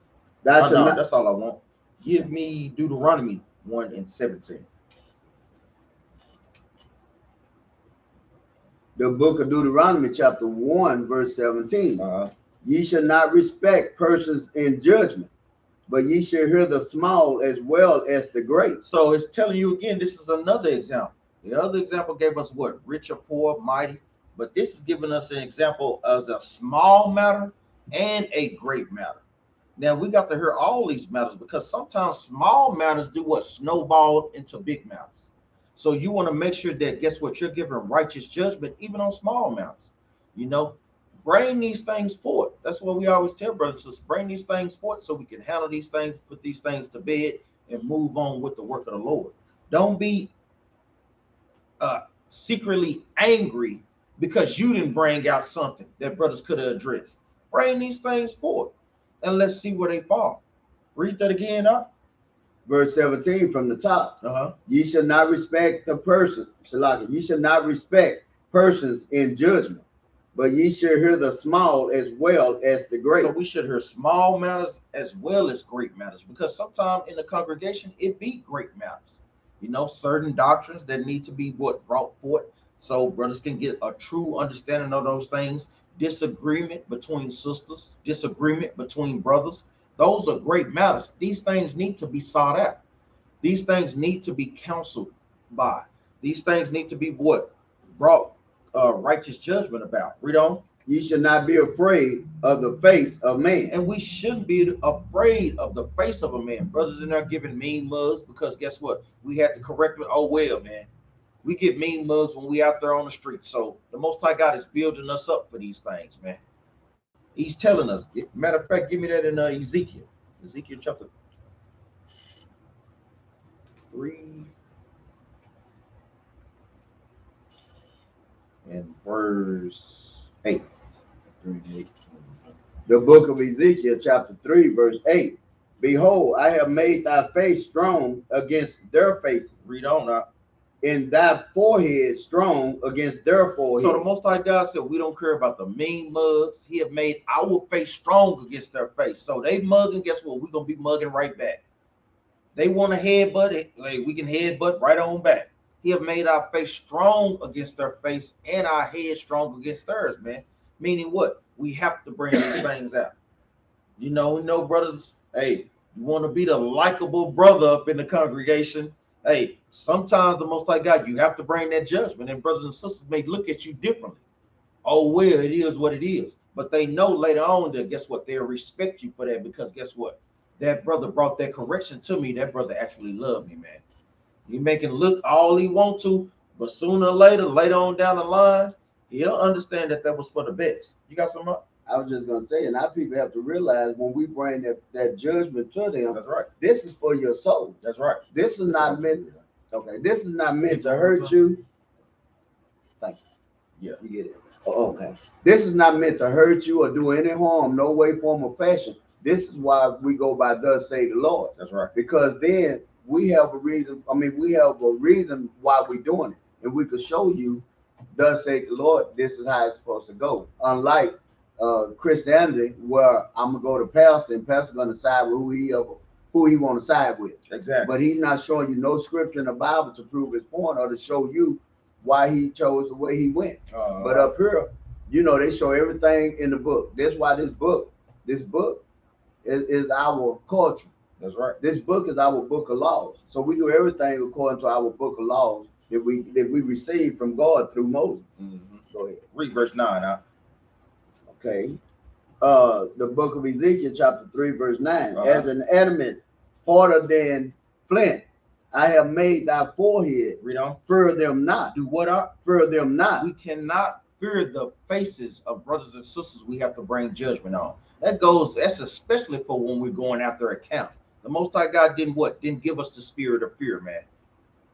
[SPEAKER 1] That's all I want. Give me Deuteronomy 1:17.
[SPEAKER 2] The book of Deuteronomy, chapter 1, verse 17. Ye shall not respect persons in judgment, but ye shall hear the small as well as the great.
[SPEAKER 1] So it's telling you again, this is another example. The other example gave us what? Rich or poor, mighty. But this is giving us an example as a small matter and a great matter. Now we got to hear all these matters, because sometimes small matters do what? Snowball into big matters. So you want to make sure that, guess what, you're giving righteous judgment even on small matters. You know, bring these things forth. That's what we always tell brothers, is bring these things forth so we can handle these things, put these things to bed, and move on with the work of the Lord. Don't be secretly angry because you didn't bring out something that brothers could have addressed. Bring these things forth, and let's see where they fall. Read that again up.
[SPEAKER 2] Verse 17 from the top. Ye shall not respect the person. Ye shall not respect persons in judgment, but ye shall hear the small as well as the great.
[SPEAKER 1] So we should hear small matters as well as great matters, because sometimes in the congregation it be great matters. You know, certain doctrines that need to be brought forth so brothers can get a true understanding of those things. Disagreement between sisters, disagreement between brothers. Those are great matters. These things need to be sought out. These things need to be counseled by. These things need to be brought righteous judgment about. Read on.
[SPEAKER 2] Ye should not be afraid of the face of man.
[SPEAKER 1] And we shouldn't be afraid of the face of a man. Brothers are not giving mean mugs because guess what? We had to correct it. Oh, well, man. We get mean mugs when we out there on the street. So the Most High God is building us up for these things, man. He's telling us. Matter of fact, give me that in Ezekiel chapter 3 and verse 8.
[SPEAKER 2] The book of Ezekiel chapter 3 verse 8. Behold, I have made thy face strong against their faces.
[SPEAKER 1] Read on now.
[SPEAKER 2] And thy forehead strong against their forehead.
[SPEAKER 1] So the Most High God said, we don't care about the mean mugs. He have made our face strong against their face. So they mugging, guess what? We're going to be mugging right back. They want to headbutt it. Hey, we can headbutt right on back. He have made our face strong against their face and our head strong against theirs, man. Meaning what? We have to bring these things out. You know, brothers, hey, you want to be the likable brother up in the congregation. Hey, sometimes the Most High God, you have to bring that judgment, and brothers and sisters may look at you differently. Oh, well, it is what it is. But they know later on that, guess what? They'll respect you for that, because guess what? That brother brought that correction to me. That brother actually loved me, man. He making look all he want to, but sooner or later on down the line, he'll understand that that was for the best. You got something up?
[SPEAKER 2] I was just gonna say, and our people have to realize when we bring that judgment to them,
[SPEAKER 1] That's right.
[SPEAKER 2] this is for your soul.
[SPEAKER 1] That's right.
[SPEAKER 2] This is not meant. Okay, this is not meant to hurt you. Thank you.
[SPEAKER 1] Yeah,
[SPEAKER 2] you get it. Oh, okay. This is not meant to hurt you or do any harm, no way, form, or fashion. This is why we go by "Thus say the Lord."
[SPEAKER 1] That's right.
[SPEAKER 2] Because then we have a reason. I mean, we have a reason why we're doing it, and we could show you, "Thus say the Lord." This is how it's supposed to go. Unlike Christianity, where I'm gonna go to pastor, and pastor's gonna side with who he want to side with.
[SPEAKER 1] Exactly.
[SPEAKER 2] But he's not showing you no scripture in the Bible to prove his point or to show you why he chose the way he went. But up here, you know, they show everything in the book. That's why this book is our culture.
[SPEAKER 1] That's right.
[SPEAKER 2] This book is our book of laws. So we do everything according to our book of laws that we receive from God through Moses.
[SPEAKER 1] Mm-hmm.
[SPEAKER 2] Go ahead.
[SPEAKER 1] Read verse 9 now.
[SPEAKER 2] Okay. The book of Ezekiel, chapter 3, verse 9. As an adamant, harder than flint, I have made thy forehead.
[SPEAKER 1] Read on.
[SPEAKER 2] Fear them not.
[SPEAKER 1] Do what up?
[SPEAKER 2] Fear them not.
[SPEAKER 1] We cannot fear the faces of brothers and sisters we have to bring judgment on. That's especially for when we're going after a count. The Most High God didn't what? Didn't give us the spirit of fear, man.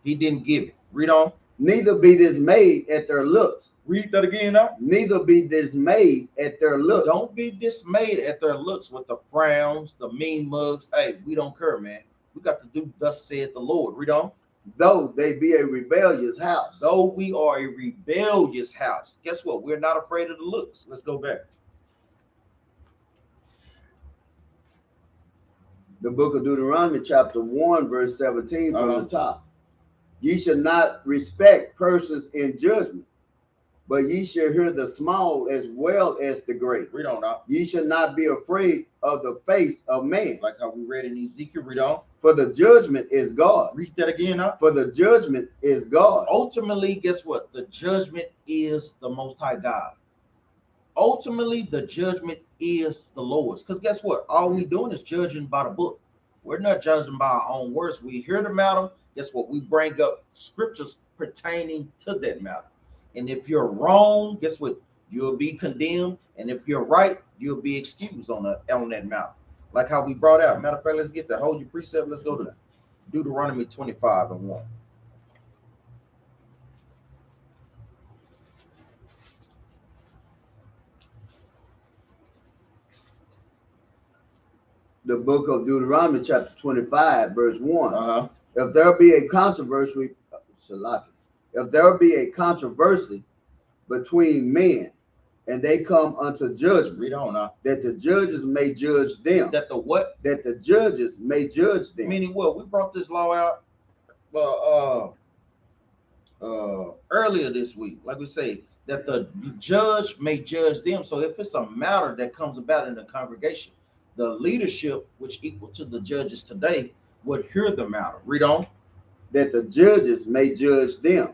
[SPEAKER 1] He didn't give it. Read on.
[SPEAKER 2] Neither be dismayed at their looks.
[SPEAKER 1] Read that again now.
[SPEAKER 2] Neither be dismayed at their looks.
[SPEAKER 1] Don't be dismayed at their looks with the frowns, the mean mugs. Hey, we don't care, man. We got to do thus saith the Lord. Read on.
[SPEAKER 2] Though they be a rebellious house.
[SPEAKER 1] Though we are a rebellious house. Guess what? We're not afraid of the looks. Let's go back.
[SPEAKER 2] The book of Deuteronomy, chapter 1, verse 17 from the top. Ye shall not respect persons in judgment, but ye shall hear the small as well as the great.
[SPEAKER 1] Read on now.
[SPEAKER 2] Ye shall not be afraid of the face of man.
[SPEAKER 1] Like how we read in Ezekiel. Read on.
[SPEAKER 2] For the judgment is God.
[SPEAKER 1] Read that again now.
[SPEAKER 2] For the judgment is God.
[SPEAKER 1] Ultimately, guess what? The judgment is the Most High God. Ultimately, the judgment is the Lord's. Because guess what? All we doing is judging by the book. We're not judging by our own words. We hear the matter. Guess what? We bring up scriptures pertaining to that matter. And if you're wrong, guess what? You'll be condemned. And if you're right, you'll be excused on that matter. Like how we brought out. Matter of fact, let's get the hold your precept. Let's go to Deuteronomy 25:1.
[SPEAKER 2] The book of Deuteronomy, chapter 25, verse 1. If there be a controversy, between men, and they come unto judgment,
[SPEAKER 1] read on now.
[SPEAKER 2] That the judges may judge them.
[SPEAKER 1] That the what?
[SPEAKER 2] That the judges may judge them.
[SPEAKER 1] Meaning what? We brought this law out earlier this week. Like we say, that the judge may judge them. So if it's a matter that comes about in the congregation, the leadership, which equal to the judges today, would hear the matter. Read on.
[SPEAKER 2] That the judges may judge them.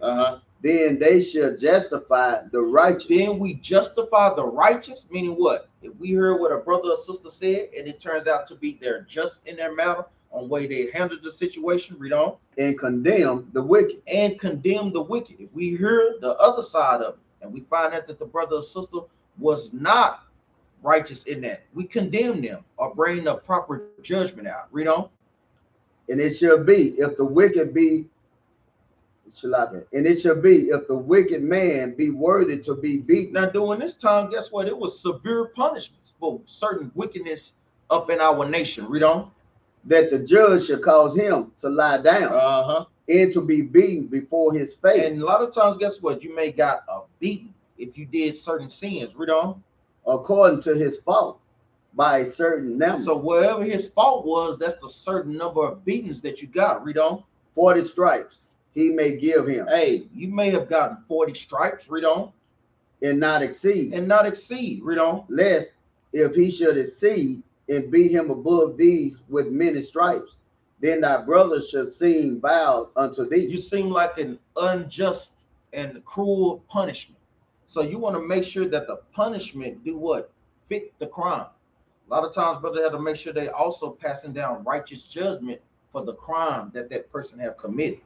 [SPEAKER 2] Then they shall justify the righteous.
[SPEAKER 1] Then we justify the righteous, meaning what? If we heard what a brother or sister said, and it turns out to be they're just in their matter on the way they handled the situation, read on.
[SPEAKER 2] And condemn the wicked.
[SPEAKER 1] And condemn the wicked. If we hear the other side of it, and we find out that the brother or sister was not righteous in that, we condemn them or bring the proper judgment out. Read on.
[SPEAKER 2] And it shall be if the wicked be, and it shall be if the wicked man be worthy to be beaten.
[SPEAKER 1] Now, during this time, guess what? It was severe punishments for certain wickedness up in our nation. Read on.
[SPEAKER 2] That the judge shall cause him to lie down and to be beaten before his face.
[SPEAKER 1] And a lot of times, guess what? You may got a beaten if you did certain sins. Read on.
[SPEAKER 2] According to his fault by a certain number.
[SPEAKER 1] So wherever his fault was, that's the certain number of beatings that you got. Read on.
[SPEAKER 2] 40 stripes he may give him.
[SPEAKER 1] Hey, you may have gotten 40 stripes, read on.
[SPEAKER 2] And not exceed.
[SPEAKER 1] And not exceed, read on.
[SPEAKER 2] Lest if he should exceed and beat him above these with many stripes, then thy brother should seem vile unto thee.
[SPEAKER 1] You seem like an unjust and cruel punishment. So you want to make sure that the punishment do what? Fit the crime. A lot of times, brother, have to make sure they also passing down righteous judgment for the crime that that person have committed.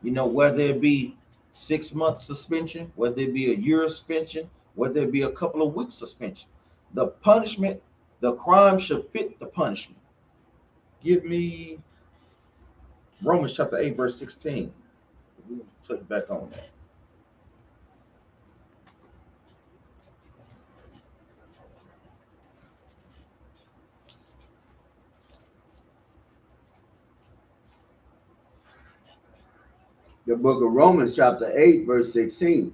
[SPEAKER 1] You know, whether it be 6 months suspension, whether it be a year suspension, whether it be a couple of weeks suspension. The punishment, the crime should fit the punishment. Give me Romans chapter 8, verse 16. We'll touch back on that.
[SPEAKER 2] The book of Romans chapter 8, verse 16.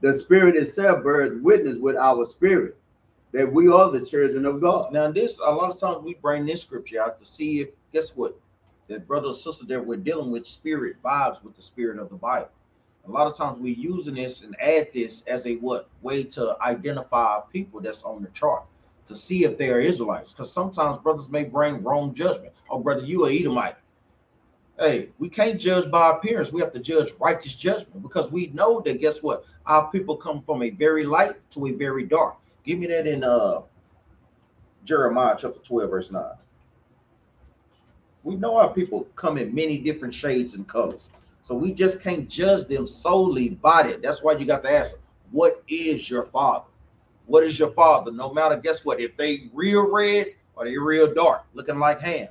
[SPEAKER 2] The Spirit itself bears witness with our spirit that we are the children of God.
[SPEAKER 1] Now, this, a lot of times we bring this scripture out to see if, guess what? That brother or sister that we're dealing with spirit vibes with the spirit of the Bible. A lot of times we're using this and add this as a what? Way to identify people that's on the chart to see if they are Israelites. Because sometimes brothers may bring wrong judgment. Oh, brother, you are Edomite. Hey, we can't judge by appearance. We have to judge righteous judgment because we know that, guess what? Our people come from a very light to a very dark. Give me that in Jeremiah chapter 12, verse 9. We know our people come in many different shades and colors. So we just can't judge them solely by that. That's why you got to ask, what is your father? What is your father? No matter, guess what? If they real red or they real dark, looking like ham.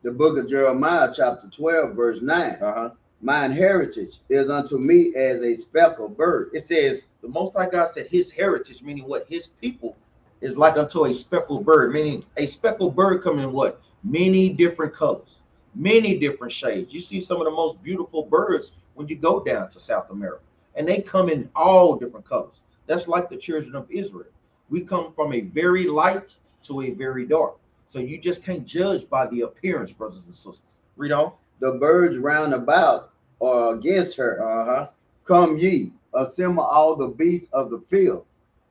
[SPEAKER 2] The book of Jeremiah chapter 12, verse 9. Mine heritage is unto me as a speckled bird.
[SPEAKER 1] It says, the Most High God said his heritage, meaning what? His people is like unto a speckled bird, meaning a speckled bird come in what? Many different colors, many different shades. You see some of the most beautiful birds when you go down to South America, and they come in all different colors. That's like the children of Israel. We come from a very light to a very dark. So you just can't judge by the appearance, brothers and sisters. Read on.
[SPEAKER 2] The birds round about are against her. Come ye, assemble all the beasts of the field,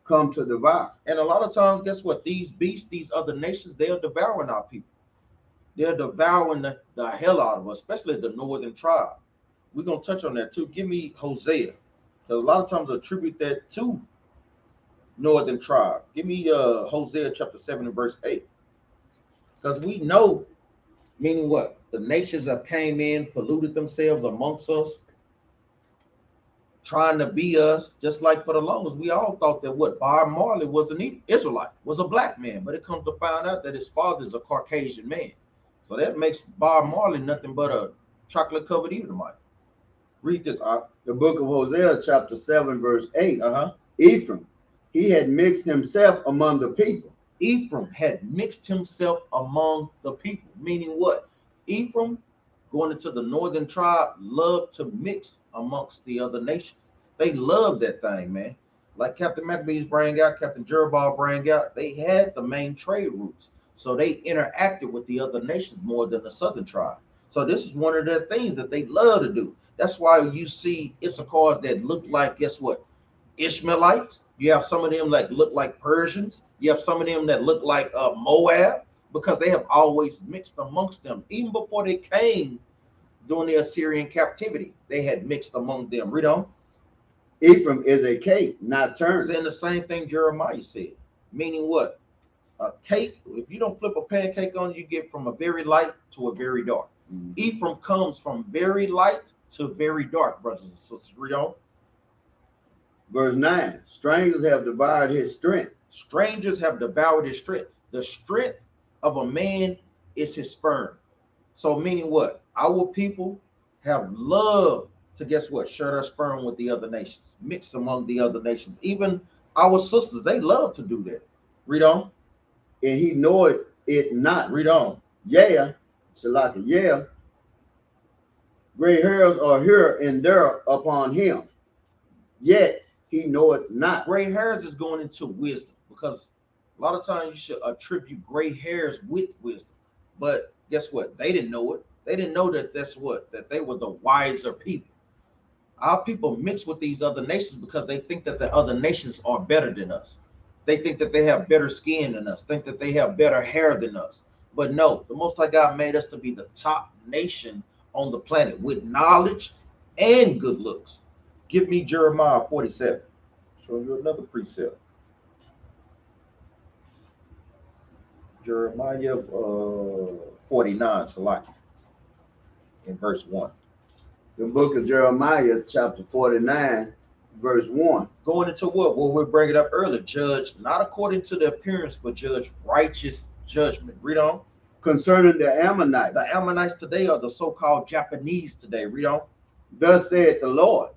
[SPEAKER 2] come to devour.
[SPEAKER 1] And a lot of times, guess what? These beasts, these other nations, they are devouring our people. They're devouring the hell out of us, especially the northern tribe. We're going to touch on that too. Give me Hosea. Because a lot of times I attribute that to northern tribe. Give me Hosea chapter 7 and verse 8. Because we know, meaning what? The nations have came in, polluted themselves amongst us, trying to be us, just like for the longest. We all thought that what? Bob Marley was an Israelite, was a black man, but it comes to find out that his father is a Caucasian man. So that makes Bob Marley nothing but a chocolate-covered Edomite. Read this,
[SPEAKER 2] the book of Hosea, chapter 7, verse 8. Ephraim, he had mixed himself among the people.
[SPEAKER 1] Ephraim had mixed himself among the people, meaning what? Ephraim, going into the northern tribe, loved to mix amongst the other nations. They loved that thing, man. Like Captain Maccabees bring out, Captain Jerubbaal bring out, they had the main trade routes. So they interacted with the other nations more than the southern tribe. So this is one of the things that they love to do. That's why you see Issachars that look like, guess what? Ishmaelites. You have some of them that look like Persians. You have some of them that look like Moab, because they have always mixed amongst them. Even before they came during the Assyrian captivity, they had mixed among them. Read on.
[SPEAKER 2] Ephraim is a cake, not turned.
[SPEAKER 1] Saying the same thing Jeremiah said. Meaning what? A cake, if you don't flip a pancake on, you get from a very light to a very dark. Ephraim comes from very light to very dark, brothers and sisters. Read on.
[SPEAKER 2] Verse 9, strangers have devoured his strength.
[SPEAKER 1] Strangers have devoured his strength. The strength of a man is his sperm. So meaning what? Our people have loved to, guess what? Share their sperm with the other nations, mix among the other nations. Even our sisters, they love to do that. Read on.
[SPEAKER 2] And he knoweth it not.
[SPEAKER 1] Read on.
[SPEAKER 2] Yeah, Sirach, yeah. Gray hairs are here and there upon him, yet he knoweth not.
[SPEAKER 1] Gray hairs is going into wisdom, because a lot of times you should attribute gray hairs with wisdom. But guess what? They didn't know it. They didn't know that that they were the wiser people. Our people mix with these other nations because they think that the other nations are better than us. They think that they have better skin than us, think that they have better hair than us. But no, the Most High God made us to be the top nation on the planet with knowledge and good looks. Give me Jeremiah 47. Show you another precept. Jeremiah 49, Salaki, in verse 1.
[SPEAKER 2] The book of Jeremiah, chapter 49, verse 1.
[SPEAKER 1] Going into what? Well, we'll bring it up earlier. Judge not according to the appearance, but judge righteous judgment. Read on.
[SPEAKER 2] Concerning the Ammonites.
[SPEAKER 1] The Ammonites today are the so-called Japanese today. Read on.
[SPEAKER 2] Thus saith the Lord,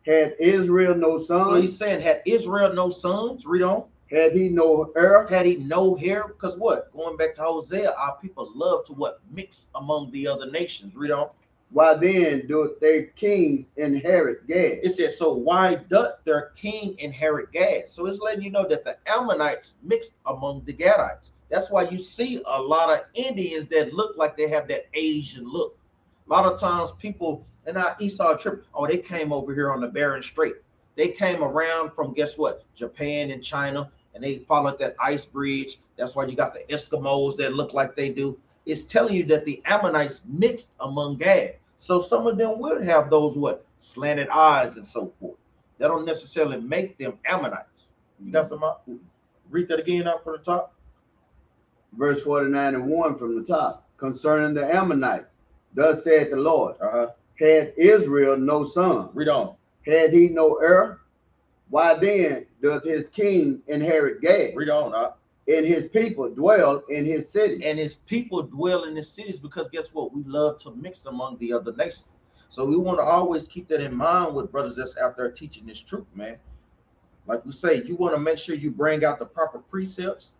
[SPEAKER 2] had Israel no sons?
[SPEAKER 1] So he's saying, had Israel no sons? Read on.
[SPEAKER 2] Had he no hair?
[SPEAKER 1] Had he no hair? Because what? Going back to Hosea, our people love to what? Mix among the other nations. Read on.
[SPEAKER 2] Why then do their kings inherit Gad?
[SPEAKER 1] It says, so why doth their king inherit Gad? So it's letting you know that the Ammonites mixed among the Gadites. That's why you see a lot of Indians that look like they have that Asian look. A lot of times people, and our Esau trip, oh, they came over here on the Bering Strait. They came around from, guess what? Japan and China, and they followed that ice bridge. That's why you got the Eskimos that look like they do. It's telling you that the Ammonites mixed among Gad. So some of them would have those what? Slanted eyes and so forth. That don't necessarily make them Ammonites. You got some? Read that again up from the top.
[SPEAKER 2] Verse 49 and 1 from the top. Concerning the Ammonites, thus saith the Lord, had Israel no son?
[SPEAKER 1] Read on.
[SPEAKER 2] Had he no heir? Why then doth his king inherit Gad?
[SPEAKER 1] Read on.
[SPEAKER 2] And his people dwell in his cities.
[SPEAKER 1] And his people dwell in his cities because guess what? We love to mix among the other nations. So we want to always keep that in mind with brothers that's out there teaching this truth, man. Like we say, you want to make sure you bring out the proper precepts.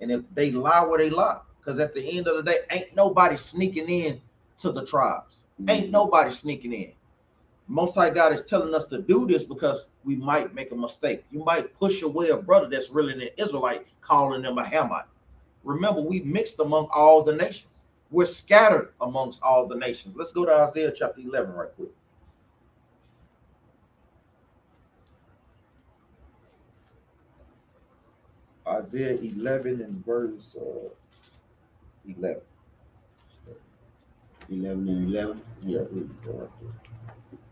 [SPEAKER 1] And if they lie, where they lie. Because at the end of the day, ain't nobody sneaking in to the tribes. Ain't nobody sneaking in. Most High God is telling us to do this because we might make a mistake. You might push away a brother that's really an Israelite, calling them a Hamite. Remember, we mixed among all the nations. We're scattered amongst all the nations. Let's go to Isaiah chapter 11 right quick. Isaiah 11 and verse 11.
[SPEAKER 2] 11 and 11.
[SPEAKER 1] Yeah.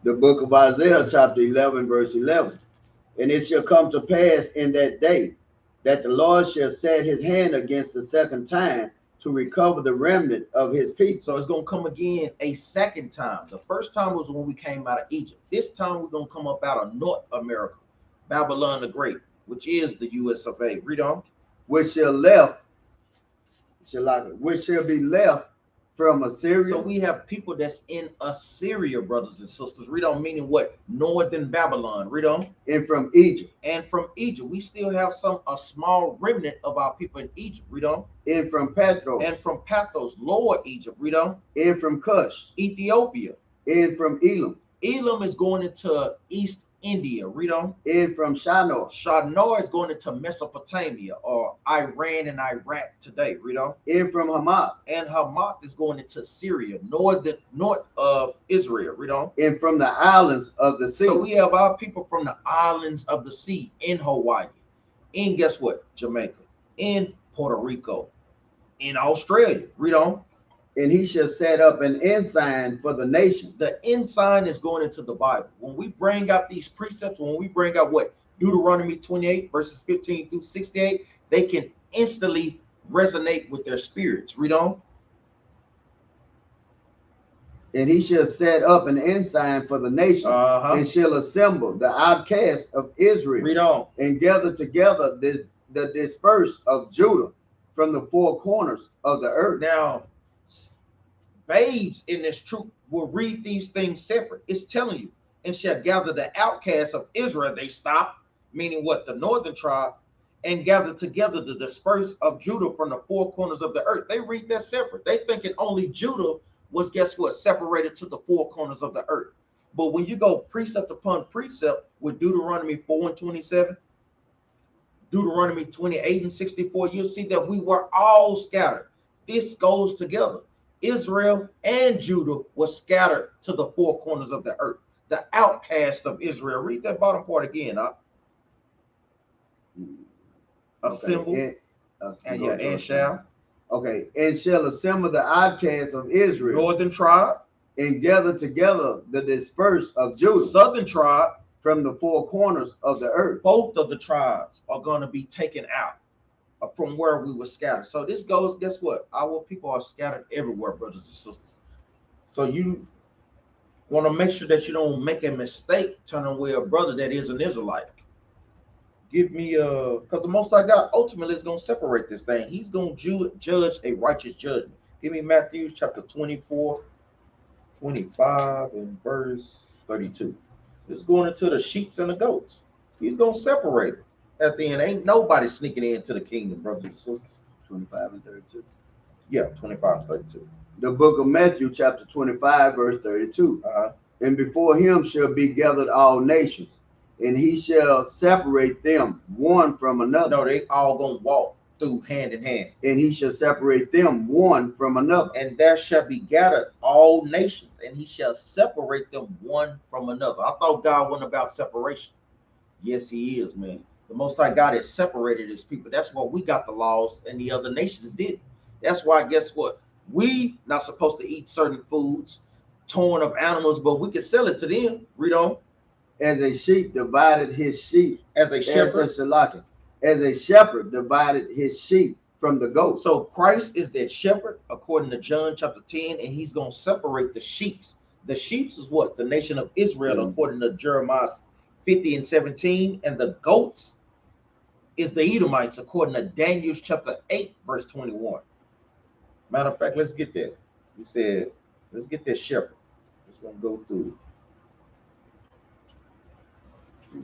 [SPEAKER 2] The book of Isaiah, chapter 11, verse 11. And it shall come to pass in that day that the Lord shall set his hand against the second time to recover the remnant of his people.
[SPEAKER 1] So it's going to come again a second time. The first time was when we came out of Egypt. This time we're going to come up out of North America, Babylon the Great, which is the US of A. Read on.
[SPEAKER 2] Which shall be left from Assyria.
[SPEAKER 1] So we have people that's in Assyria, brothers and sisters. Read on, meaning what? Northern Babylon. Read on.
[SPEAKER 2] And from Egypt.
[SPEAKER 1] And from Egypt. We still have a small remnant of our people in Egypt. Read on.
[SPEAKER 2] And from Pathros.
[SPEAKER 1] And from Pathros, Lower Egypt. Read on.
[SPEAKER 2] And from Cush.
[SPEAKER 1] Ethiopia.
[SPEAKER 2] And from Elam.
[SPEAKER 1] Elam is going into East India. Read on.
[SPEAKER 2] And from Shinar.
[SPEAKER 1] Shinar is going into Mesopotamia or Iran and Iraq today. Read on.
[SPEAKER 2] And from Hamath.
[SPEAKER 1] And Hamath is going into Syria, north of Israel. Read on.
[SPEAKER 2] And from the islands of the sea.
[SPEAKER 1] So we have our people from the islands of the sea in Hawaii, in guess what? Jamaica, in Puerto Rico, in Australia. Read on.
[SPEAKER 2] And he shall set up an ensign for the nations.
[SPEAKER 1] The ensign is going into the Bible. When we bring out these precepts, when we bring out what? Deuteronomy 28, verses 15 through 68, they can instantly resonate with their spirits. Read on.
[SPEAKER 2] And he shall set up an ensign for the nations, and shall assemble the outcasts of Israel.
[SPEAKER 1] Read on.
[SPEAKER 2] And gather together the dispersed of Judah from the four corners of the earth.
[SPEAKER 1] Now, babes in this truth will read these things separate. It's telling you, and shall gather the outcasts of Israel. They stop, meaning what? The northern tribe, and gather together the dispersed of Judah from the four corners of the earth. They read that separate. They thinking only Judah was, guess what, separated to the four corners of the earth. But when you go precept upon precept with Deuteronomy 4 and 27, Deuteronomy 28 and 64, you'll see that we were all scattered. This goes together. Israel and Judah were scattered to the four corners of the earth. The outcast of Israel. Read that bottom part again. Assemble.
[SPEAKER 2] Okay.
[SPEAKER 1] And shall.
[SPEAKER 2] Okay. And shall assemble the outcasts of Israel.
[SPEAKER 1] Northern tribe.
[SPEAKER 2] And gather together the dispersed of Judah.
[SPEAKER 1] Southern tribe.
[SPEAKER 2] From the four corners of the earth.
[SPEAKER 1] Both of the tribes are going to be taken out from where we were scattered. So this goes, guess what? Our people are scattered everywhere, brothers and sisters. So you want to make sure that you don't make a mistake turning away a brother that is an Israelite. Give me because the Most High God ultimately is going to separate this thing. He's going to judge a righteous judgment. Give me Matthew chapter 24, 25 and verse 32. It's going into the sheep and the goats. He's going to separate it. At the end, ain't nobody sneaking into the kingdom, brothers and sisters.
[SPEAKER 2] 25 and 32.
[SPEAKER 1] Yeah, 25 and 32.
[SPEAKER 2] The book of Matthew, chapter 25, verse 32. And before him shall be gathered all nations, and he shall separate them one from another.
[SPEAKER 1] No, they all gonna walk through hand in hand.
[SPEAKER 2] And he shall separate them one from another.
[SPEAKER 1] And there shall be gathered all nations, and he shall separate them one from another. I thought God wasn't about separation. Yes, he is, man. The Most High God has separated his people. That's why we got the laws and the other nations didn't. That's why, guess what? We not supposed to eat certain foods, torn up animals, but we can sell it to them. Read on.
[SPEAKER 2] As a sheep divided his sheep.
[SPEAKER 1] As a shepherd.
[SPEAKER 2] As a shepherd divided his sheep from the goats.
[SPEAKER 1] So Christ is that shepherd, according to John chapter 10, and he's going to separate the sheep. The sheep is what? The nation of Israel, according to Jeremiah 50 and 17, and the goats is the Edomites, according to Daniel chapter 8, verse 21. Matter of fact, let's get there. He said, let's get this shepherd. It's going to go through.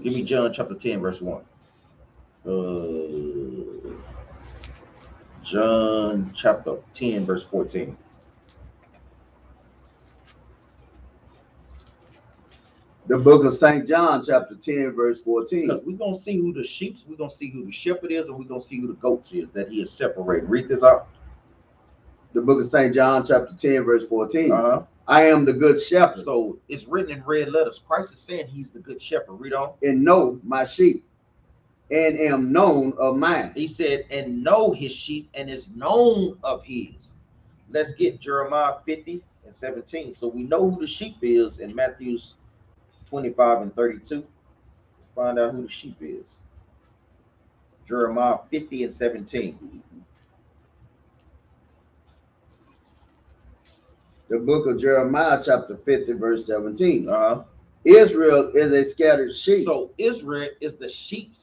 [SPEAKER 1] Give me John chapter 10, verse 1. John chapter 10, verse 14.
[SPEAKER 2] The book of St. John, chapter 10, verse 14.
[SPEAKER 1] Because we're going to see who the sheep, we're going to see who the shepherd is, and we're going to see who the goats is that he is separated. Read this out.
[SPEAKER 2] The book of St. John, chapter 10, verse 14. I am the good shepherd.
[SPEAKER 1] So it's written in red letters. Christ is saying he's the good shepherd. Read on.
[SPEAKER 2] And know my sheep, and am known of mine.
[SPEAKER 1] He said, and know his sheep, and is known of his. Let's get Jeremiah 50 and 17. So we know who the sheep is in Matthew's 25 and 32. Let's find out who the sheep is. Jeremiah 50 and 17.
[SPEAKER 2] The book of Jeremiah, chapter 50, verse 17. Israel is a scattered sheep.
[SPEAKER 1] So Israel is the sheep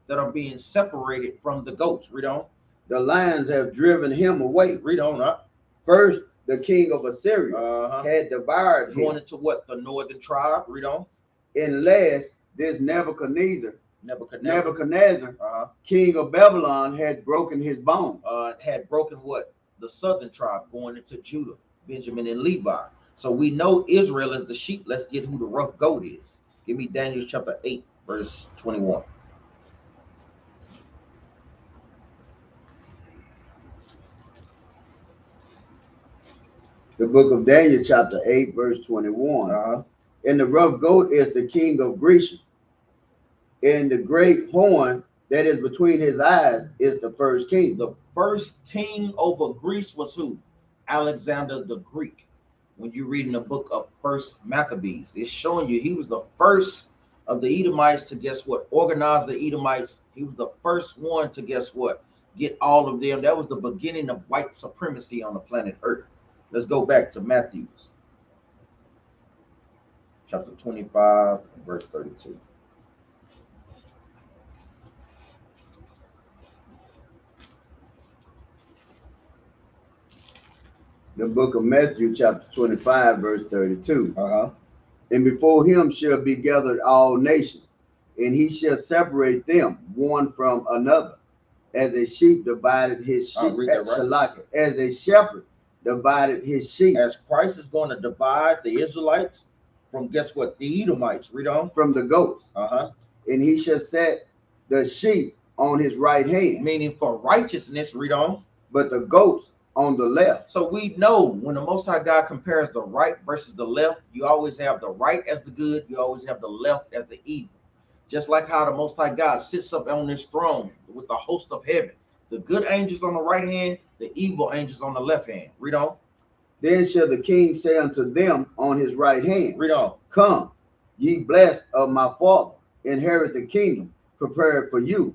[SPEAKER 1] that are being separated from the goats. Read on.
[SPEAKER 2] The lions have driven him away.
[SPEAKER 1] Read on.
[SPEAKER 2] First, the king of Assyria had devoured him.
[SPEAKER 1] Going into what? The northern tribe. Read on.
[SPEAKER 2] And last, this Nebuchadnezzar, king of Babylon, had broken his bones.
[SPEAKER 1] Had broken what? The southern tribe, going into Judah, Benjamin, and Levi. So we know Israel is the sheep. Let's get who the rough goat is. Give me Daniel chapter 8, verse 21.
[SPEAKER 2] The book of Daniel, chapter 8, verse 21. And the rough goat is the king of Greece. And the great horn that is between his eyes is the first king.
[SPEAKER 1] The first king over Greece was who? Alexander the Greek. When you read in the book of First Maccabees, it's showing you he was the first of the Edomites to, guess what, organize the Edomites. He was the first one to, guess what, get all of them. That was the beginning of white supremacy on the planet Earth. Let's go back to Matthew's chapter 25, verse 32.
[SPEAKER 2] The book of Matthew, chapter 25, verse 32. And before him shall be gathered all nations, and he shall separate them one from another, as a sheep divided his sheep. As a shepherd divided his sheep.
[SPEAKER 1] As Christ is going to divide the Israelites from, guess what, the Edomites. Read on.
[SPEAKER 2] From the goats. And he shall set the sheep on his right hand.
[SPEAKER 1] Meaning for righteousness. Read on.
[SPEAKER 2] But the goats on the left.
[SPEAKER 1] So we know when the Most High God compares the right versus the left, you always have the right as the good, you always have the left as the evil. Just like how the Most High God sits up on this throne with the host of heaven, the good angels on the right hand, the evil angels on the left hand. Read on.
[SPEAKER 2] Then shall the king say unto them on his right hand,
[SPEAKER 1] Read on.
[SPEAKER 2] Come, ye blessed of my father, inherit the kingdom prepared for you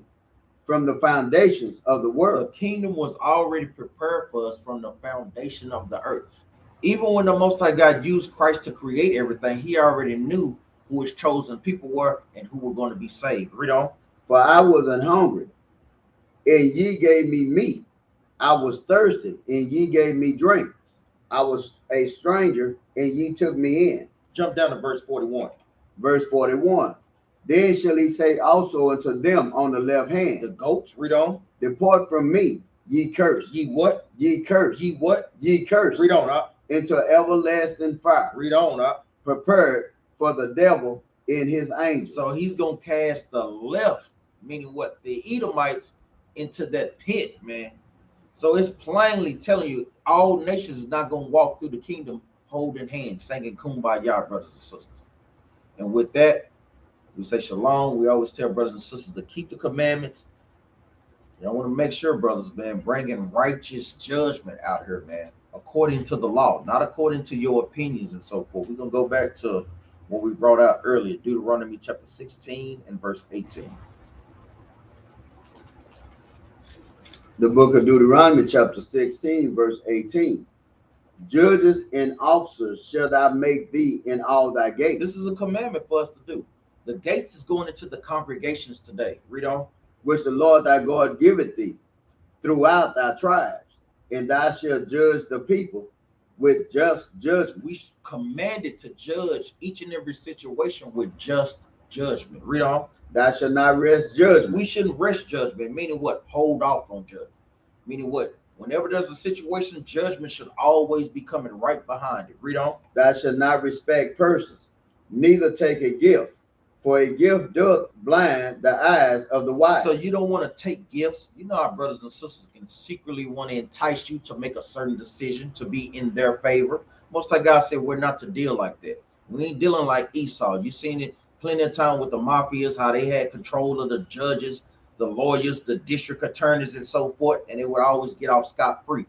[SPEAKER 2] from the foundations of the world.
[SPEAKER 1] The kingdom was already prepared for us from the foundation of the earth. Even when the Most High God used Christ to create everything, he already knew who his chosen people were and who were going to be saved. Read on.
[SPEAKER 2] For I was an hungry, and ye gave me meat. I was thirsty, and ye gave me drink. I was a stranger, and ye took me in.
[SPEAKER 1] Jump down to verse 41.
[SPEAKER 2] Verse 41. Then shall he say also unto them on the left hand,
[SPEAKER 1] the goats. Read on.
[SPEAKER 2] Depart from me, ye cursed.
[SPEAKER 1] Ye what?
[SPEAKER 2] Ye cursed.
[SPEAKER 1] Ye what?
[SPEAKER 2] Ye cursed.
[SPEAKER 1] Read on up.
[SPEAKER 2] Into everlasting fire.
[SPEAKER 1] Read on up.
[SPEAKER 2] Prepared for the devil in his angels.
[SPEAKER 1] So he's gonna cast the left, meaning what? The Edomites into that pit, man. So it's plainly telling you all nations is not gonna walk through the kingdom holding hands, singing kumbaya, brothers and sisters. And with that, we say shalom. We always tell brothers and sisters to keep the commandments. I want to make sure, brothers, man, bringing righteous judgment out here, man, according to the law, not according to your opinions and so forth. We're going to go back to what we brought out earlier, Deuteronomy chapter 16 and verse 18.
[SPEAKER 2] The book of Deuteronomy chapter 16, verse 18. Judges and officers shall thou make thee in all thy gates.
[SPEAKER 1] This is a commandment for us to do. The gates is going into the congregations today. Read on.
[SPEAKER 2] Which the Lord thy God giveth thee throughout thy tribes, and thou shalt judge the people with just judgment.
[SPEAKER 1] We commanded to judge each and every situation with just judgment. Read on.
[SPEAKER 2] Thou shalt not rest judgment.
[SPEAKER 1] We shouldn't rest judgment, meaning what? Hold off on judgment. Meaning what? Whenever there's a situation, judgment should always be coming right behind it. Read on.
[SPEAKER 2] Thou shalt not respect persons, neither take a gift, for a gift doth blind the eyes of the wise.
[SPEAKER 1] So you don't want to take gifts. You know our brothers and sisters can secretly want to entice you to make a certain decision to be in their favor. Most of God said we're not to deal like that. We ain't dealing like Esau. You seen it plenty of time with the mafias, how they had control of the judges, the lawyers, the district attorneys, and so forth, and they would always get off scot-free.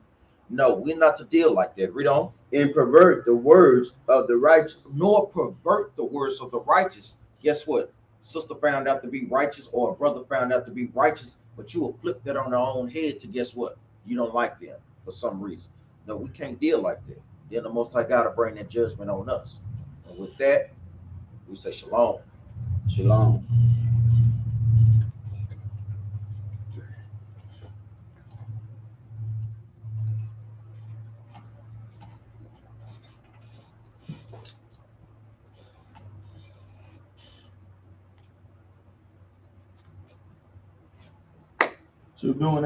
[SPEAKER 1] No, we're not to deal like that. Read on.
[SPEAKER 2] And pervert the words of the righteous.
[SPEAKER 1] Nor pervert the words of the righteous. Guess what? Sister found out to be righteous, or a brother found out to be righteous, but you will flip that on their own head to guess what? You don't like them for some reason. No, we can't deal like that. Then the Most High God to bring that judgment on us. And with that, we say shalom.
[SPEAKER 2] Shalom.
[SPEAKER 1] So doing